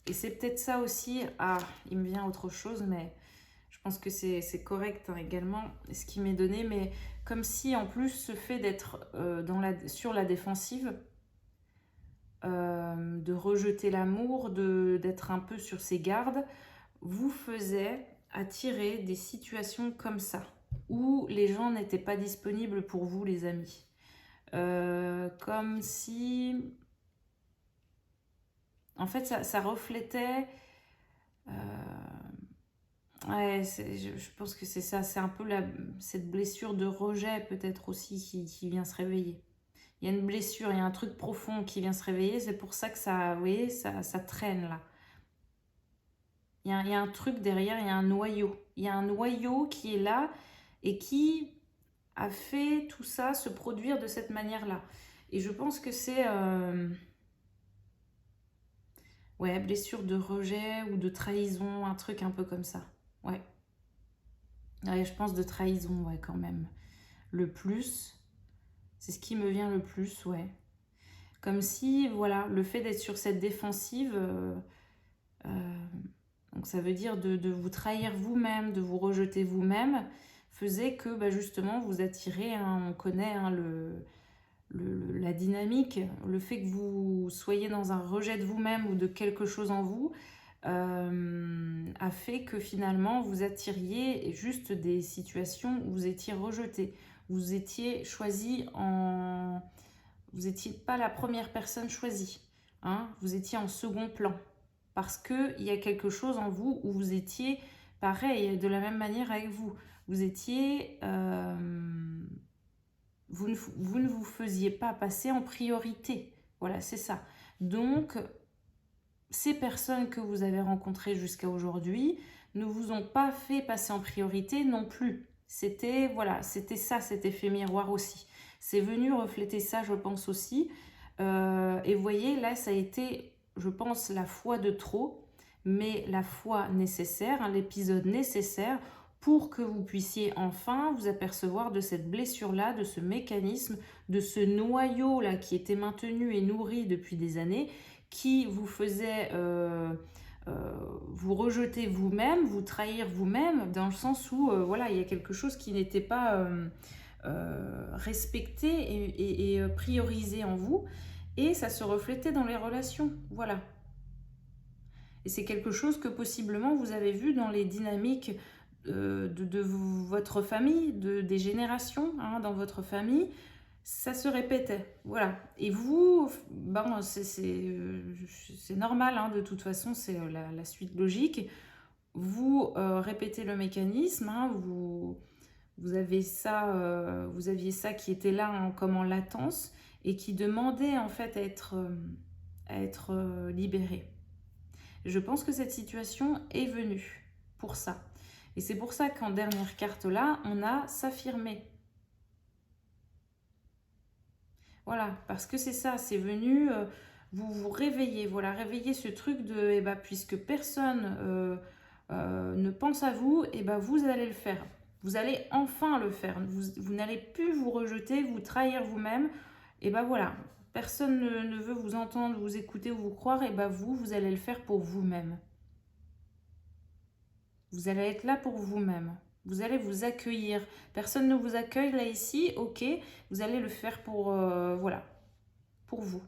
et c'est peut-être ça aussi. Ah, il me vient autre chose, mais je pense que c'est correct hein, également ce qui m'est donné. Mais comme si en plus ce fait d'être sur la défensive, de rejeter l'amour, d'être un peu sur ses gardes, vous faisait attirer des situations comme ça, où les gens n'étaient pas disponibles pour vous, les amis. Comme si... En fait, ça reflétait... ouais, je pense que c'est ça. C'est un peu cette blessure de rejet, peut-être aussi, qui vient se réveiller. Il y a une blessure, il y a un truc profond qui vient se réveiller. C'est pour ça que ça, vous voyez, ça traîne là. Il y a un truc derrière, il y a un noyau. Il y a un noyau qui est là et qui a fait tout ça se produire de cette manière-là. Et je pense que c'est... ouais, blessure de rejet ou de trahison, un truc un peu comme ça. Ouais. Ouais, je pense de trahison, ouais, quand même. Le plus, c'est ce qui me vient le plus, ouais. Comme si, voilà, le fait d'être sur cette défensive... donc ça veut dire de vous trahir vous-même, de vous rejeter vous-même, faisait que bah, justement vous attirez, hein, on connaît hein, la dynamique, le fait que vous soyez dans un rejet de vous-même ou de quelque chose en vous, a fait que finalement vous attiriez juste des situations où vous étiez rejeté, vous étiez choisi en... Vous n'étiez pas la première personne choisie, hein, vous étiez en second plan. Parce qu'il y a quelque chose en vous où vous étiez pareil, de la même manière avec vous. Vous étiez... vous ne vous faisiez pas passer en priorité. Voilà, c'est ça. Donc, ces personnes que vous avez rencontrées jusqu'à aujourd'hui ne vous ont pas fait passer en priorité non plus. C'était voilà, c'était ça, cet effet miroir aussi. C'est venu refléter ça, je pense aussi. Et vous voyez, là, ça a été, je pense, la fois de trop, mais la fois nécessaire, hein, l'épisode nécessaire pour que vous puissiez enfin vous apercevoir de cette blessure-là, de ce mécanisme, de ce noyau-là qui était maintenu et nourri depuis des années, qui vous faisait vous rejeter vous-même, vous trahir vous-même, dans le sens où voilà, il y a quelque chose qui n'était pas respecté et priorisé en vous, et ça se reflétait dans les relations, voilà. Et c'est quelque chose que possiblement vous avez vu dans les dynamiques de votre famille, des générations hein, dans votre famille, ça se répétait, voilà. Et vous, ben, c'est normal, hein, de toute façon, c'est la suite logique. Vous répétez le mécanisme, hein, vous aviez ça qui était là hein, comme en latence et qui demandait en fait à être libéré. Je pense que cette situation est venue pour ça. Et c'est pour ça qu'en dernière carte là, on a s'affirmer. Voilà, parce que c'est ça, c'est venu vous vous réveiller, voilà, réveiller ce truc de, eh ben, puisque personne ne pense à vous, eh ben, vous allez le faire. Vous allez enfin le faire. Vous n'allez plus vous rejeter, vous trahir vous-même. Et ben voilà, personne ne veut vous entendre, vous écouter ou vous croire, et ben vous allez le faire pour vous-même. Vous allez être là pour vous-même. Vous allez vous accueillir. Personne ne vous accueille là ici, ok. Vous allez le faire pour, voilà, pour vous.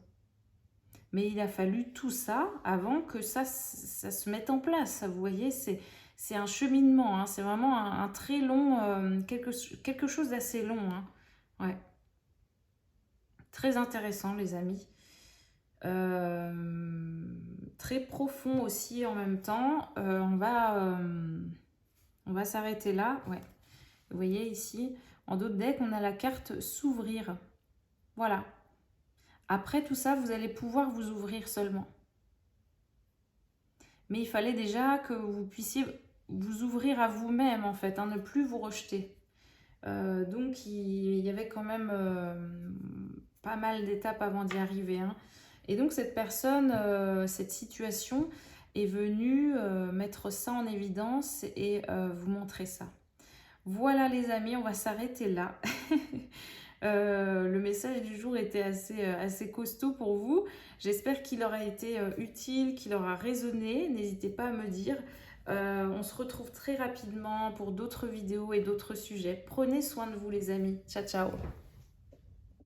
Mais il a fallu tout ça avant que ça se mette en place. Vous voyez, c'est un cheminement. Hein. C'est vraiment un très long, quelque chose d'assez long. Hein. Ouais. Très intéressant, les amis. Très profond aussi en même temps. On va s'arrêter là. Ouais. Vous voyez ici, en dos de deck, on a la carte s'ouvrir. Voilà. Après tout ça, vous allez pouvoir vous ouvrir seulement. Mais il fallait déjà que vous puissiez vous ouvrir à vous-même, en fait, hein, ne plus vous rejeter. Donc, il y avait quand même pas mal d'étapes avant d'y arriver. Hein. Et donc, cette personne, cette situation est venue mettre ça en évidence et vous montrer ça. Voilà les amis, on va s'arrêter là. Le message du jour était assez costaud pour vous. J'espère qu'il aura été utile, qu'il aura résonné. N'hésitez pas à me dire. On se retrouve très rapidement pour d'autres vidéos et d'autres sujets. Prenez soin de vous les amis. Ciao, ciao.